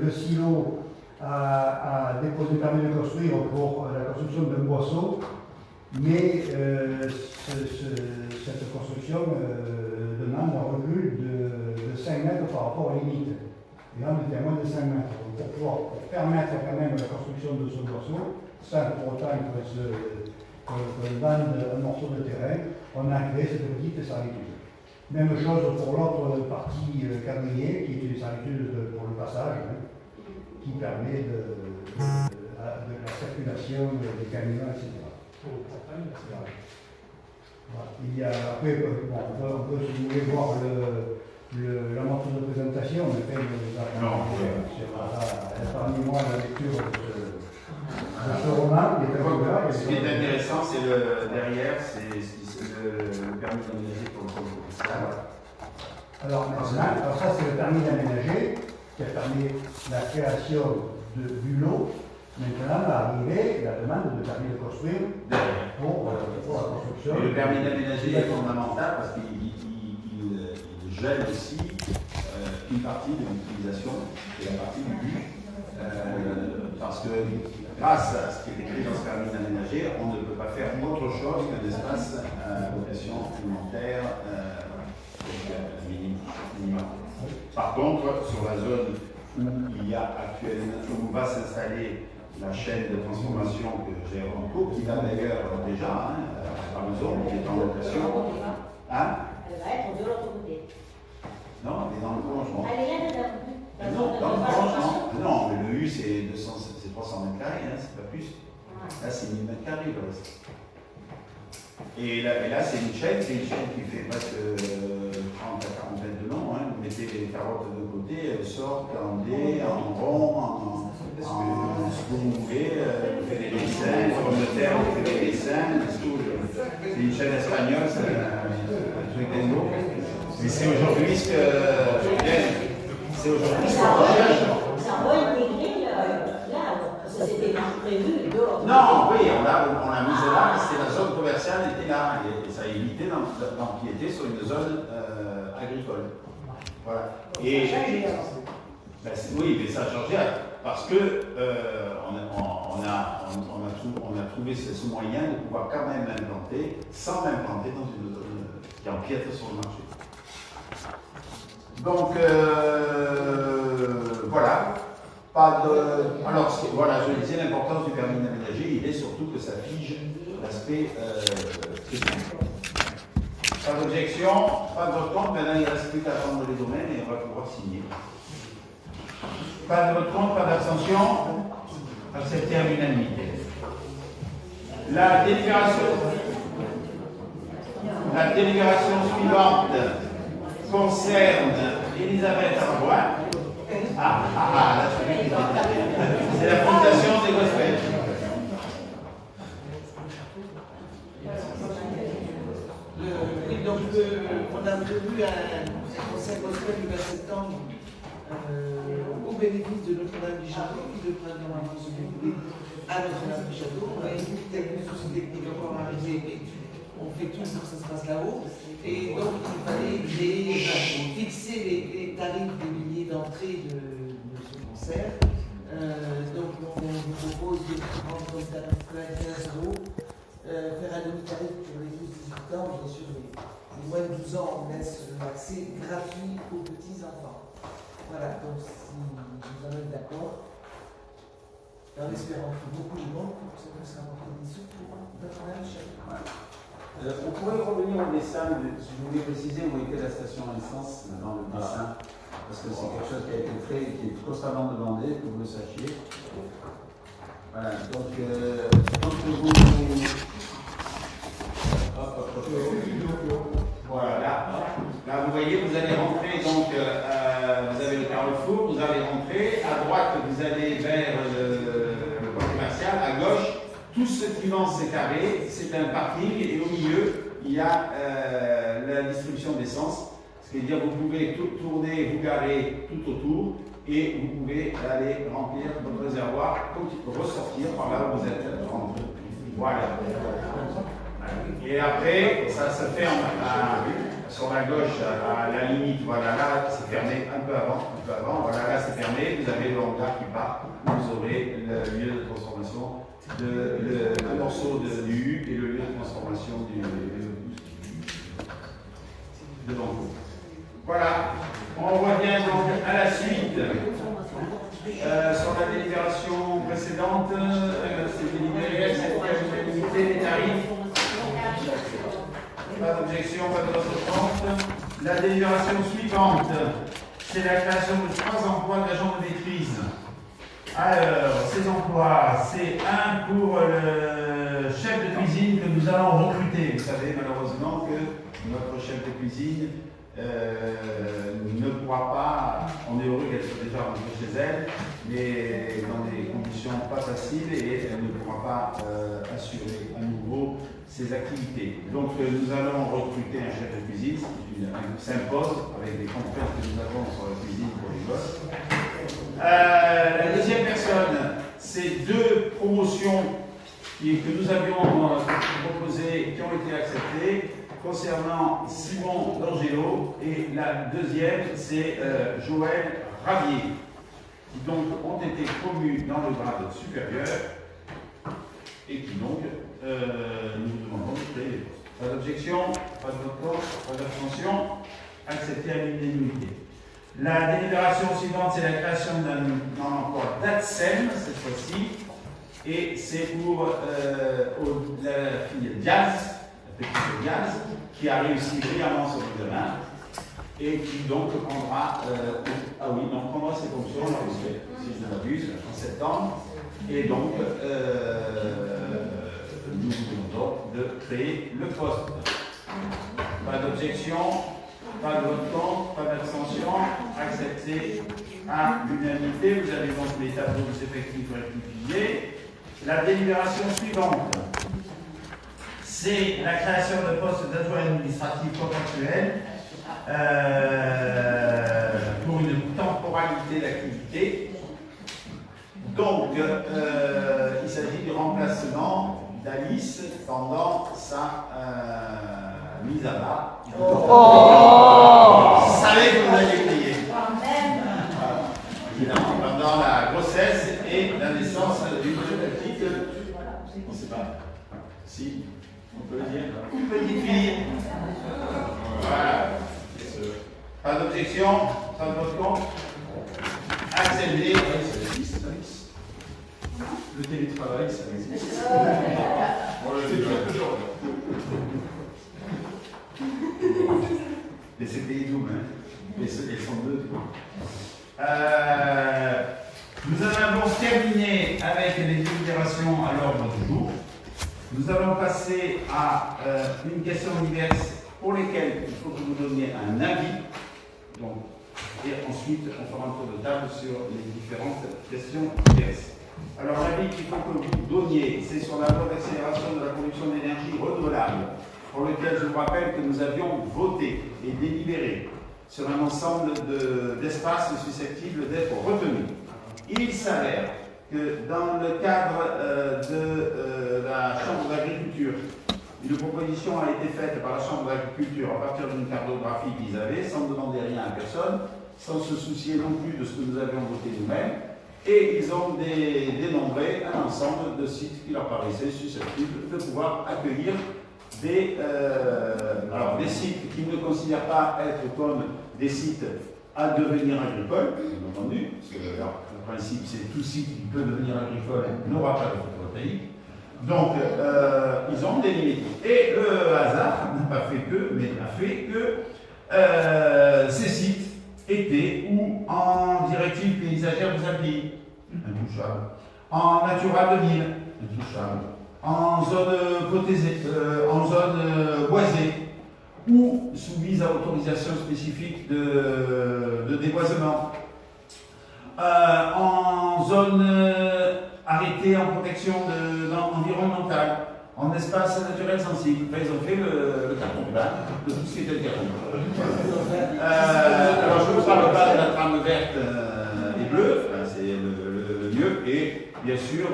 le silo a déposé permis de construire pour la construction d'un boisseau. Mais cette construction demande un recul de 5 mètres par rapport aux limites. Et là, on était à moins de 5 mètres. Donc, pour permettre quand même la construction de ce morceau, sans pour autant qu'on bande un morceau de terrain, on a créé cette petite servitude. Même chose pour l'autre partie quadrillée, qui est une servitude pour le passage, qui permet de la circulation des camions, etc. Voilà. Il y a, après, on peut, si vous voulez, voir la morceau de présentation, on appelle parmi moi la lecture de ce roman. Ce qui est intéressant, c'est derrière, c'est le permis d'aménager pour le contrôle commercial. Alors maintenant, ça c'est le permis d'aménager qui a permis la création du lot. Maintenant va arriver la demande de permis de construire pour la construction. Et le permis d'aménager est fondamental parce qu'il gèle aussi une partie de l'utilisation et la partie du but. Parce que grâce à ce qui est écrit dans ce permis d'aménager, on ne peut pas faire autre chose qu'un espace à vocation alimentaire minimum. Par contre, sur la zone où il y a actuellement, où va s'installer la chaîne de transformation que j'ai en cours, qui va d'ailleurs déjà, par le zone, qui est en location. Hein? Elle va être de l'autre côté. Non, elle est dans le prolongement. Elle est là Non, dans le prolongement. Non, mais le U, c'est 300 mètres carrés, c'est pas plus. Là, c'est 1000 mètres carrés, le reste. Et là c'est une chaîne qui fait presque 30 à 40 mètres de long. Vous mettez les carottes de côté, elles sortent en dés, en rond, ce que vous voulez. Vous faites des dessins, comme le terre, vous faites des dessins. C'est une chaîne espagnole, c'est un truc dingo. Mais c'est aujourd'hui ce que c'est aujourd'hui ce qu'on recherche. Ça va intégrer là, parce que c'était prévu de l'autre côté. Non, oui, on l'a mis là, c'était la zone commerciale était là, et ça a évité d'empiéter sur une zone agricole. Voilà. Et oui, mais ça a changé parce que on a trouvé ce moyen de pouvoir quand même l'implanter sans l'implanter dans une zone qui empiète sur le marché. Donc voilà. Alors voilà, je disais l'importance du permis d'aménager, il est surtout que ça fige l'aspect technique. Pas d'objection, pas de vote contre, maintenant il ne reste plus qu'à attendre les domaines et on va pouvoir signer. Pas de vote contre, pas d'abstention, accepté à l'unanimité. La délibération suivante concerne Elisabeth Arbois. C'est la fondation des gospels. Oui, donc on a prévu un conseil gospel le 20 septembre au bénéfice de Notre-Dame du Château, qui devrait normalement se dérouler à Notre-Dame du Château. On a une quelques soucis techniques encore arrivés, mais on fait tout pour que ça se passe là-haut. Et donc il fallait fixer les tarifs des billets d'entrée de ce concert. Donc on vous propose de prendre comme tarif 15 €, faire un demi-tarif pour les 12-18 ans, bien sûr les moins de 12 ans on laisse l'accès gratuit aux petits enfants. Voilà, donc si vous en êtes d'accord, en espérant que beaucoup de monde pour que ça puisse rapporter des sous pour Notre-Dame du Château. On pourrait revenir au dessin, si vous voulez préciser où était la station à essence dans le dessin, parce que c'est quelque chose qui a été fait et qui est constamment demandé, que vous le sachiez. Voilà, donc vous... Voilà, là vous voyez, vous allez rentrer, donc vous avez le carrefour, vous allez rentrer, à droite vous allez vers le port commercial, à gauche, tout ce qui vend c'est carré, c'est un parking et au milieu il y a la distribution d'essence, c'est-à-dire vous pouvez tourner, vous garer tout autour et vous pouvez aller remplir votre réservoir, ressortir par là où vous êtes rentré. Voilà. Et après, ça se fait sur la gauche, à la limite, voilà, là, c'est fermé, un peu avant, voilà, là, c'est fermé, vous avez le hangar qui part, vous aurez le lieu de transformation, un morceau du U et le lieu de transformation de Banco. Voilà, on revient donc à la suite. Sur la délibération précédente, c'est délibéré, c'est l'unité des tarifs. Pas d'objection, pas de vote contre. La délibération suivante, c'est la création de 3 emplois d'agents de maîtrise. Alors, ces emplois, c'est un pour le chef de cuisine que nous allons recruter. Vous savez malheureusement que notre chef de cuisine ne pourra pas, on est heureux qu'elle soit déjà rentrée chez elle, mais dans des conditions pas faciles et elle ne pourra pas assurer à nouveau ses activités. Donc nous allons recruter un chef de cuisine, qui s'impose avec des contraintes que nous avons sur la cuisine pour les gosses. La deuxième personne, c'est 2 promotions que nous avions proposées, qui ont été acceptées, concernant Simon D'Angelo, et la deuxième, c'est Joël Ravier, qui donc ont été promus dans le grade supérieur et qui donc nous demandons de créer les postes. Pas d'objection, pas de vote contre, pas d'abstention, accepté à l'unanimité. La délibération suivante, c'est la création d'un emploi d'ATSEM, cette fois-ci, et c'est pour la fille Diaz, la petite Diaz, qui a réussi brillamment son examen et qui donc prendra, prendra ses fonctions, si je ne m'abuse, en septembre. Et donc, nous vous demandons de créer le poste. Pas d'objection, pas de vote contre, pas d'abstention, accepté à l'unanimité. Vous avez donc les tableaux des effectifs rectifiés. La délibération suivante, c'est la création de postes d'adjoint administratif contractuel pour une temporalité d'activité. Donc, il s'agit du remplacement d'Alice pendant sa mise à bas. Vous savez que vous allez payer. Évidemment, pendant la grossesse et la naissance d'une petite, on ne sait pas, si, on peut le dire, une petite fille. Voilà. Pas d'objection, pas de vote contre. Accepté. Ça existe. Le télétravail, ça existe. Mais c'est payé double, hein. Mais elles sont 2. Nous avons terminé avec les délibérations à l'ordre du jour. Nous allons passer à une question diverse pour lesquelles il faut que vous donniez un avis. Donc, et ensuite, on fera un tour de table sur les différentes questions diverses. Alors, l'avis qu'il faut que vous donniez, c'est sur la loi d'accélération de la production d'énergie renouvelable, pour lequel je vous rappelle que nous avions voté et délibéré sur un ensemble d'espaces susceptibles d'être retenus. Il s'avère que dans le cadre de la Chambre d'agriculture, une proposition a été faite par la Chambre d'agriculture à partir d'une cartographie qu'ils avaient, sans demander rien à personne, sans se soucier non plus de ce que nous avions voté nous-mêmes, et ils ont dénombré un ensemble de sites qui leur paraissaient susceptibles de pouvoir accueillir des sites qu'ils ne considèrent pas être comme des sites à devenir agricoles, bien entendu, parce que le principe c'est tout site qui peut devenir agricole n'aura pas de photovoltaïque. Donc, ils ont délimité. Et le hasard n'a pas fait que, mais a fait que ces sites étaient ou en directive paysagère des Alpes, intouchable, en Natura 2000, intouchable, en zone protégée, en zone boisée, ou soumise à autorisation spécifique de déboisement, en zone arrêtée en protection environnementale, en espace naturel sensible. Enfin, ils ont fait le carton plein de tout ce qui était le carton. Alors je ne vous parle pas de la trame verte et bleue, c'est le mieux, et bien sûr,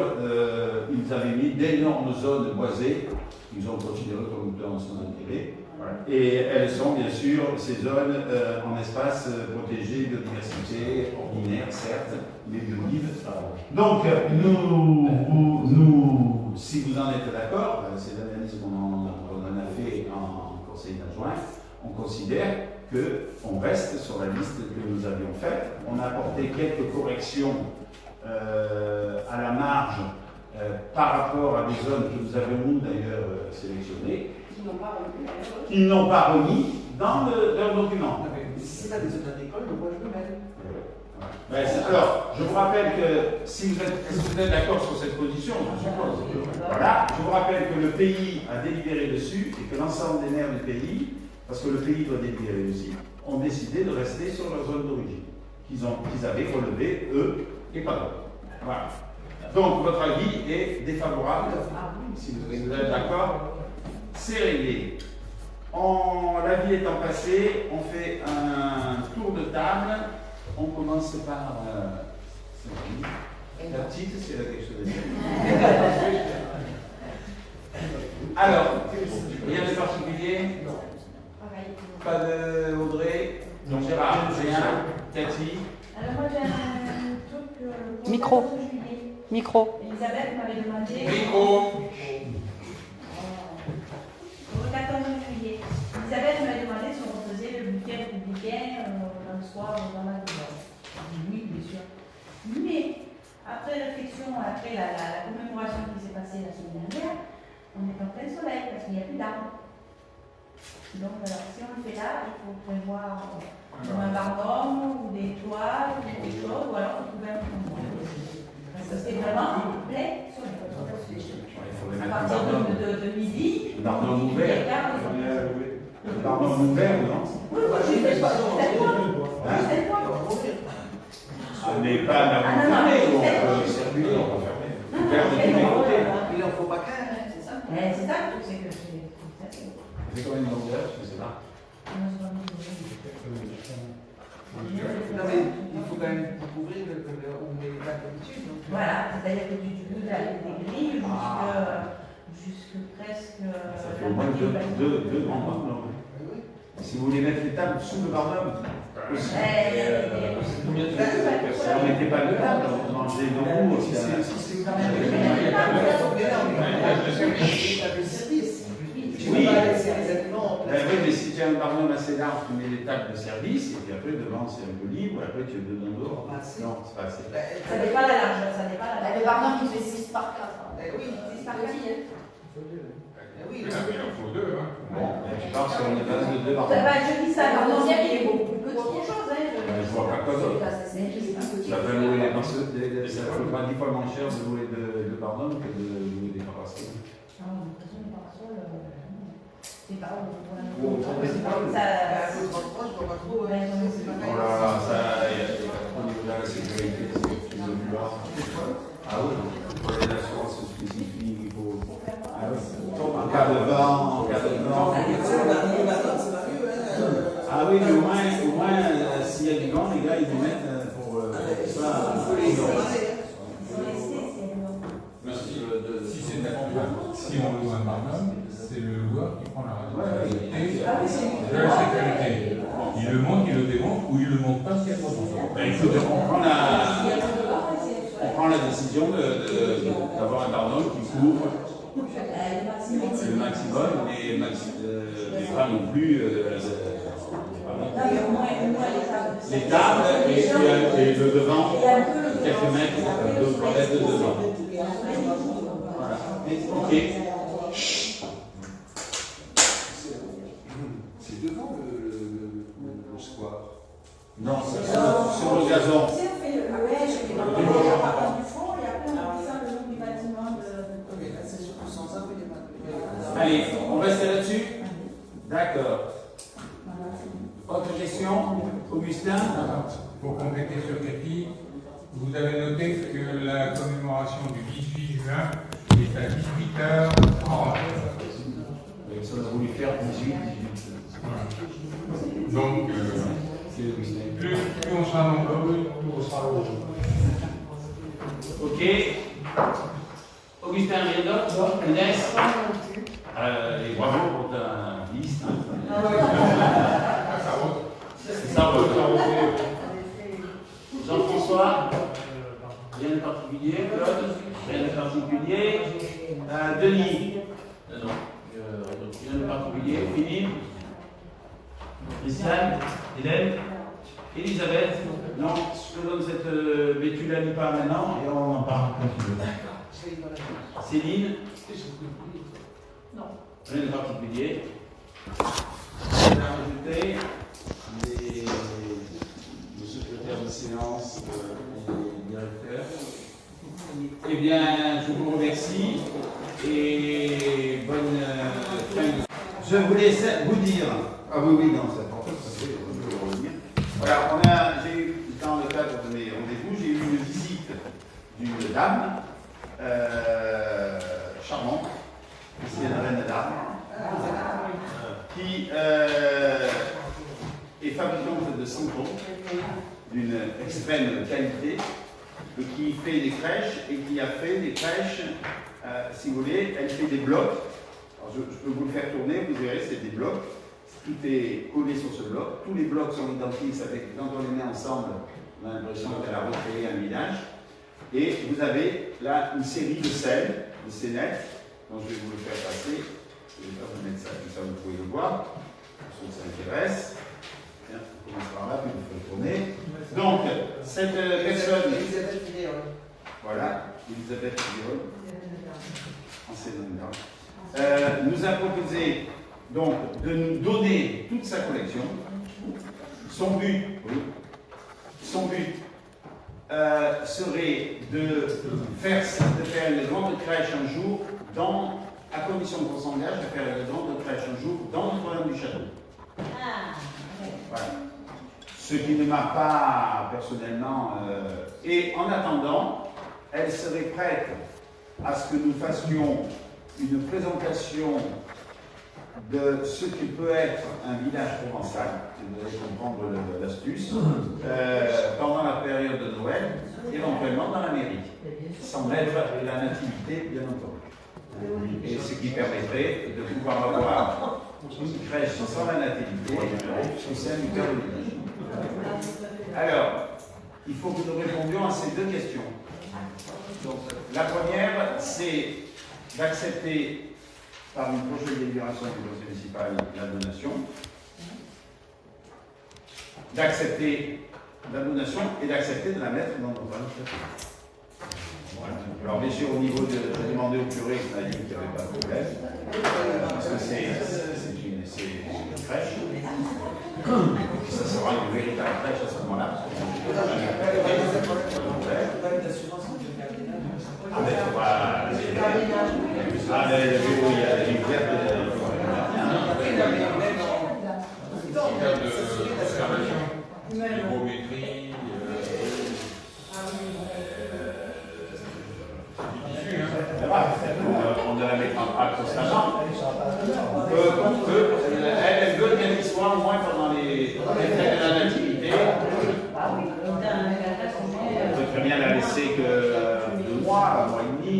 ils avaient mis d'énormes zones boisées, qu'ils ont considérées comme plan sans intérêt, Voilà. Et elles sont bien sûr ces zones en espace protégé, biodiversité ordinaire, certes, mais biodive. Donc, nous, si vous en êtes d'accord, c'est l'analyse qu'on en a fait en conseil d'adjoint, on considère qu'on reste sur la liste que nous avions faite. On a apporté quelques corrections à la marge par rapport à des zones que nous avons nous d'ailleurs sélectionnées, qui n'ont pas remis dans leur document. Si c'est pas des zones agricoles, moi je me mêle. Alors, je vous rappelle que si vous êtes d'accord sur cette position, je suppose. Voilà, je vous rappelle que le pays a délibéré dessus et que l'ensemble des maires du pays, parce que le pays doit délibérer aussi, ont décidé de rester sur leur zone d'origine, qu'ils avaient relevé, eux, et pas d'autres. Voilà. Donc, votre avis est défavorable. Si vous êtes d'accord, c'est réglé. L'avis étant passé, on fait un tour de table. On commence par la petite, si elle a quelque chose à dire. Alors, rien de particulier? Pas de Audrey? Donc Gérard, rien? Cathy? Alors moi j'ai un truc... Micro. Micro. Elisabeth m'avait demandé... Micro. Pour le 14 juillet. Elisabeth m'avait demandé si on faisait le bulletin républicain dans le soir ou dans la journée. J'ai dit oui, bien sûr. Mais, après réflexion, après la commémoration qui s'est passée la semaine dernière, on est en plein soleil parce qu'il n'y a plus d'arbres. Donc, alors, si on le fait là, il faut prévoir un bardon ou des toiles ou des choses, ou alors trouver un fond. Parce que c'est vraiment plein soleil. À partir de midi, Le bardon ouvert. Le bardon ouvert, non? oui, moi je sais pas. Ce n'est pas la Ah, non, fermée, non, on peut circuler, on peut fermer. Ouvert de tous les côtés. Il en faut pas qu'un. C'est ça. C'est ça le truc, c'est que c'est. C'est combien de longueur? Je ne sais pas. Non mais il faut quand même couvrir où on met les dates d'habitude. Voilà, c'est-à-dire que tu peux aller des grilles jusque presque. Ça fait au moins deux grands bardons. Si vous voulez mettre les tables sous le bardon, aussi. On n'était pas de table, on mangeait debout aussi. Oui, mais si tu as un bardon assez large, tu mets les tables de service, et puis après devant c'est un peu libre, et après tu es dedans dehors. Non, c'est pas assez. Ça n'est pas la largeur, ça n'est pas la largeur. Le bardon qui fait 6 par 4. Oui, 6 par 4. Oui, il en faut deux. Hein. Bon, tu pars sur une base de deux bardons. Je dis ça, le deuxième il est beaucoup plus petit. Autre chose, Je vois pas quoi d'autre. Ça va louer les pinceaux, ça coûte pas 10 fois moins cher de louer de bardon que de louer des parasols. Non, de toute façon, les parasols, c'est pas ça. Oh là là, ça, au niveau de la sécurité, c'est plus de vouloir. Ah oui, pour les assurances spécifiques, il faut. Ah oui, en cas de vent, en cas de vent. Ah oui, mais au moins s'il y a du vent, les gars, ils vous mettent pour ça. Si on loue un barnum, c'est le loueur qui prend la responsabilité Ah oui, de la sécurité. Il le monte, il le démonte, ou il le monte pas, s'il y a trop de Ben, écoute, on prend la décision d'avoir un bardon qui couvre le maximum, mais pas non plus les tables et le devant, quelques mètres, 2 ou 3 mètres de devant. Voilà. Ok. C'est devant le square. Non, c'est sur le gazon. Si on fait le je vais dans la partie du fond, il y a plein de dessins le long du bâtiment C'est surtout sans un peu, il y a pas. Allez, on reste là-dessus? D'accord. Autre question? Augustin? Pour compléter sur Cathy, vous avez noté que la commémoration du 18 juin est à 18h30. Ça, on a voulu faire 18. Voilà. Donc, plus on sera nombreux, plus on sera heureux. Ok. Augustin, rien d'autre? Inès? Et bravo pour ta liste. Ça rote. Jean-François, rien de particulier. Claude, rien de particulier. Denis, non, rien de particulier. Philippe, Christiane, Hélène, Elisabeth, non, je te donne cette. Mais tu la lis pas maintenant et on en parle quand tu veux. Céline, Non. rien de particulier. On a rajouté le secrétaire de séance et les directeurs. Eh bien, je vous remercie et bonne fin de... Je voulais vous dire, ah oui, non, c'est important, ça fait, on peut revenir. Voilà, j'ai eu, dans le cadre de mes rendez-vous, j'ai eu une visite d'une dame charmante, c'est la reine dame, qui est fabricante de sangron d'une extrême qualité, et qui fait des crèches et qui a fait des crèches, si vous voulez, elle fait des blocs. Alors je peux vous le faire tourner, vous verrez, c'est des blocs. Tout est collé sur ce bloc. Tous les blocs sont identiques, ça fait que quand on les met ensemble, on a l'impression qu'elle a recréé un village. Et vous avez là une série de scènes, de scénettes, dont je vais vous le faire passer. Je vais pas vous mettre ça, comme ça vous pouvez le voir, pour ceux que ça intéresse. Tiens, on commence par là, puis vous faites tourner. Donc, cette personne. Elisabeth Filleul. Voilà, Elisabeth Filleul, ancienne nous a proposé donc de nous donner toute sa collection. Son but serait de faire une grande crèche un jour, à condition qu'on s'engage à faire une grande crèche un jour dans le jardin du château. Voilà. Ce qui ne m'a pas personnellement... Et en attendant, elle serait prête à ce que nous fassions une présentation de ce qui peut être un village provençal, vous allez comprendre l'astuce, pendant la période de Noël, éventuellement dans la mairie, sans mettre la nativité, bien entendu. Et ce qui permettrait de pouvoir avoir une crèche sans la nativité au sein du cœur du village. Alors, il faut que nous répondions à ces deux questions. Donc, la première, c'est d'accepter par une prochaine délibération du conseil municipal la donation, d'accepter la donation et d'accepter de la mettre dans notre château. Voilà. Alors bien sûr, au niveau de... J'ai demandé au curé qui m'a dit qu'il n'y avait pas de problème, parce que c'est une crèche, et ça sera une véritable crèche à ce moment-là. Hygrométrie, on doit la mettre en pratique constamment. Elle veut qu'elle y soit au moins pendant les fêtes de la nativité. On peut très bien la laisser que 2 mois, 1 mois et demi.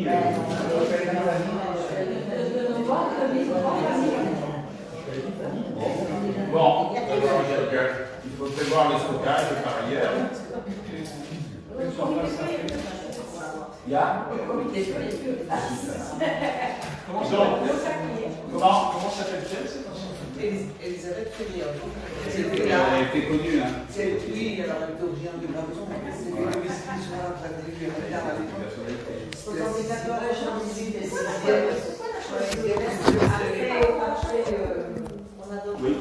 Bon, il faut prévoir le stockage par ailleurs. Il y a Comment s'appelle-t-elle? Elisabeth Filleul. Elle était connue, hein? Oui, alors elle est originaire de Gramson, mais c'est une discussion entre la télévision Oui.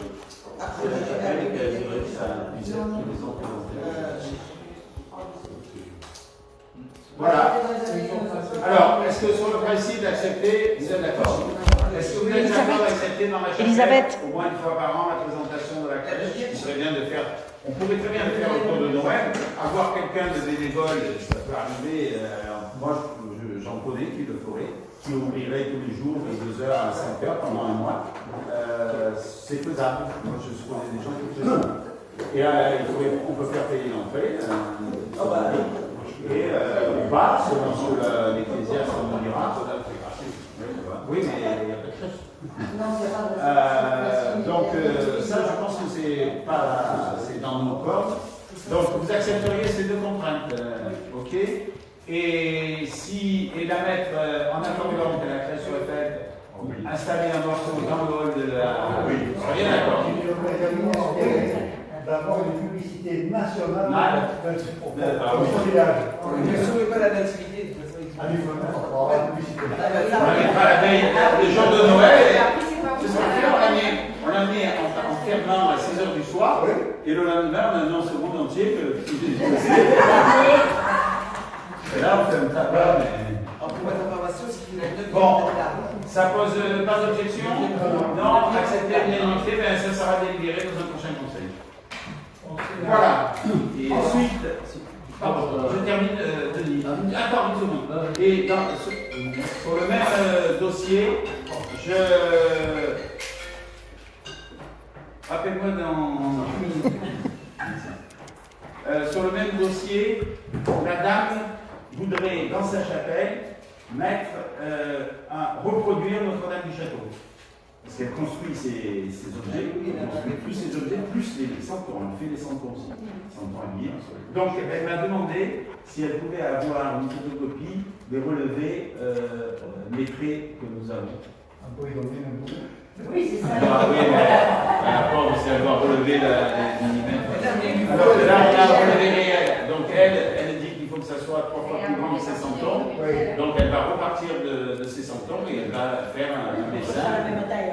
Voilà. Alors, est-ce que sur le principe d'accepter, vous êtes d'accord? Est-ce que vous êtes d'accord d'accepter dans la chapelle au moins 1 fois par an la présentation de la crèche? Il serait bien de faire, on pourrait très bien le faire autour de Noël, avoir quelqu'un de bénévole, ça peut arriver, moi j'en connais qui le ferait, qui ouvrirait tous les jours de 2 heures à 5 heures pendant 1 mois. C'est faisable. Moi je connais des gens qui le font. Et on peut faire payer l'entrée. Et on part selon ce que l'Ecclésiaste nous dira. Oui, mais il n'y a pas de chose. Donc, ça, je pense que c'est dans nos cordes. Donc vous accepteriez ces deux contraintes, ok? Et la mettre en attendant que la crèche soit faite, installer un morceau dans le hall de la. Oui, soyez d'accord. D'avoir une publicité nationale pour son village. Ne sauvez pas la nativité. Ah, il faut avoir la publicité. On mettra la veille, le jour de Noël. C'est ce qu'on fait, on l'a mis en fermant à 6h du soir, et le lendemain, on annonce au monde entier que. Et là, on fait un tabac, mais. Pour votre information, c'est qu'il a deux. Bon, ça pose pas d'objection? Non, accepter l'unanimité, mais ça sera délibéré dans un prochain conseil. Voilà. Et ensuite, pardon, je termine, Denis. Attends une seconde. Et pour le même dossier, rappelle-moi sur le même dossier, la dame voudrait dans sa chapelle reproduire Notre-Dame du Château. Parce qu'elle construit ses objets, elle construit plus ses objets, plus les santons. Elle fait les santons aussi. Santons habillés. Donc elle m'a demandé si elle pouvait avoir une photocopie des relevés lettrés que nous avons. On peut y donner un bout. Oui, c'est ça. Ah oui, mais la pauvre, si elle doit relever les millimètres. Alors là, on a un relevé réel. Donc elle dit qu'il faut que ça soit 3 fois plus grand que ses santons. Donc elle va repartir de ses santons et elle va faire un dessin.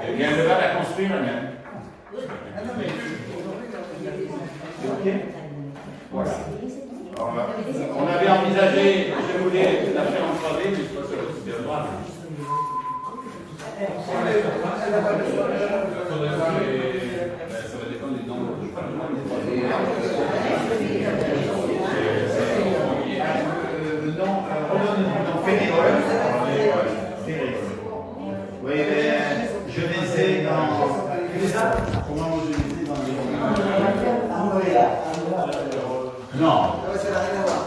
Et elle va la construire elle-même. Ok. Voilà. Alors, on avait envisagé, je voulais la faire en 3D, mais je ne sais pas si c'était le droit. Ça va dépendre du nombre de non, Fénérol. Oui, mais je les ai dans. Comment je les ai dans les. Non. Ça n'a rien à voir.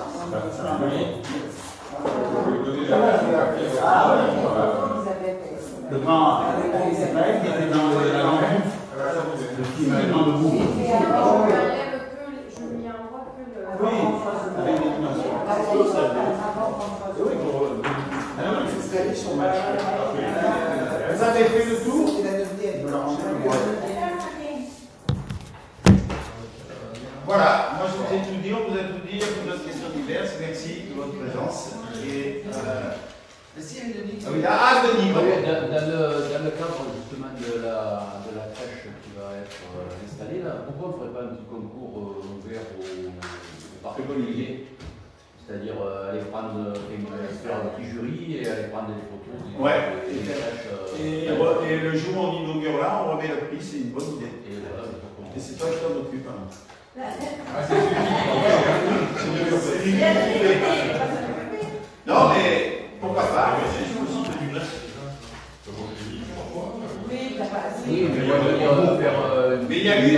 Ah oui. Le grand Israël qui était dans la lampe, le petit maintenant de boue. Je lui envoie que le. Oui, avec des dimensions. Oui, c'est très riche son match. Vous avez fait le tour? Voilà, moi je vous ai tout dit, on vous a tout dit, il y a plus d'autres questions diverses. Merci de votre présence. Et, Denis. Ah, Denis, dans le cadre justement de la crèche qui va être installée, là, pourquoi on ne ferait pas un petit concours ouvert aux particuliers? C'est-à-dire aller prendre, faire un petit jury et aller prendre des photos des crèches. Et le jour où on inaugure là, on remet le prix, c'est une bonne idée. Et c'est toi qui t'en occupes. Non, mais pourquoi pas? Oui, mais moi je veux dire faire mais il y a eu des.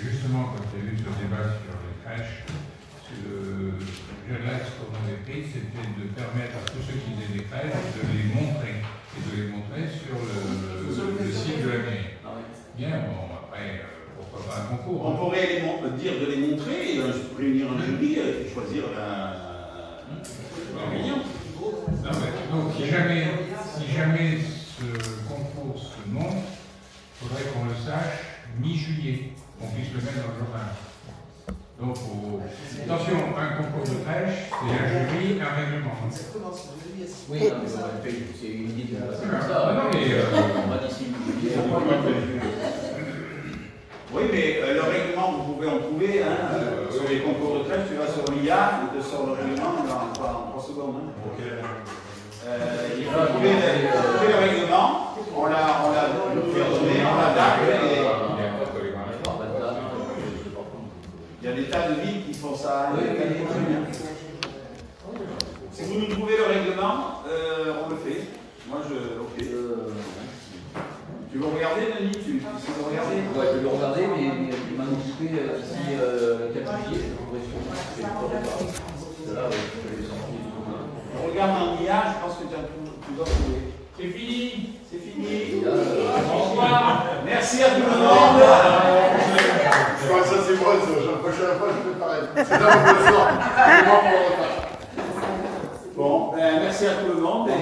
Justement, quand il y a eu ce débat sur les crèches, l'axe qu'on avait pris, c'était de permettre à tous ceux qui faisaient des crèches de les montrer, et de les montrer sur le site de la mairie. Bien, bon, après, pourquoi pas un concours? On pourrait dire de les montrer, et réunir un jury et choisir la gagnante. Donc, si jamais ce concours se monte, il faudrait qu'on le sache mi-juillet, qu'on puisse le mettre dans le journal. Donc, attention, un concours de crèche, c'est un jury, un règlement. Oui, c'est une idée de passer comme ça. Non, mais on va d'ici juillet. Oui, mais le règlement, vous pouvez en trouver. Sur les concours de crèche, tu vas sur l'IA, il te sort le règlement en 3 secondes. Il faut trouver le règlement, on l'a donné, on l'adapte. Il y a des tas de villes qui font ça. Si vous nous trouvez le règlement, on le fait. Moi, ok. Tu veux regarder, Denis? Tu veux regarder? Ouais, je vais le regarder, mais il m'a occupé d'ici quelques juillet, je pourrais sûrement. Là, je vais les sortir. On regarde en IA, je pense que tu dois trouver. C'est fini. C'est fini. Au revoir. Merci à tout le monde. Je crois que ça c'est moi, ça. La prochaine fois, je fais pareil. C'est là où je le sors. C'est moi pour le retard. Bon, merci à tout le monde. Et...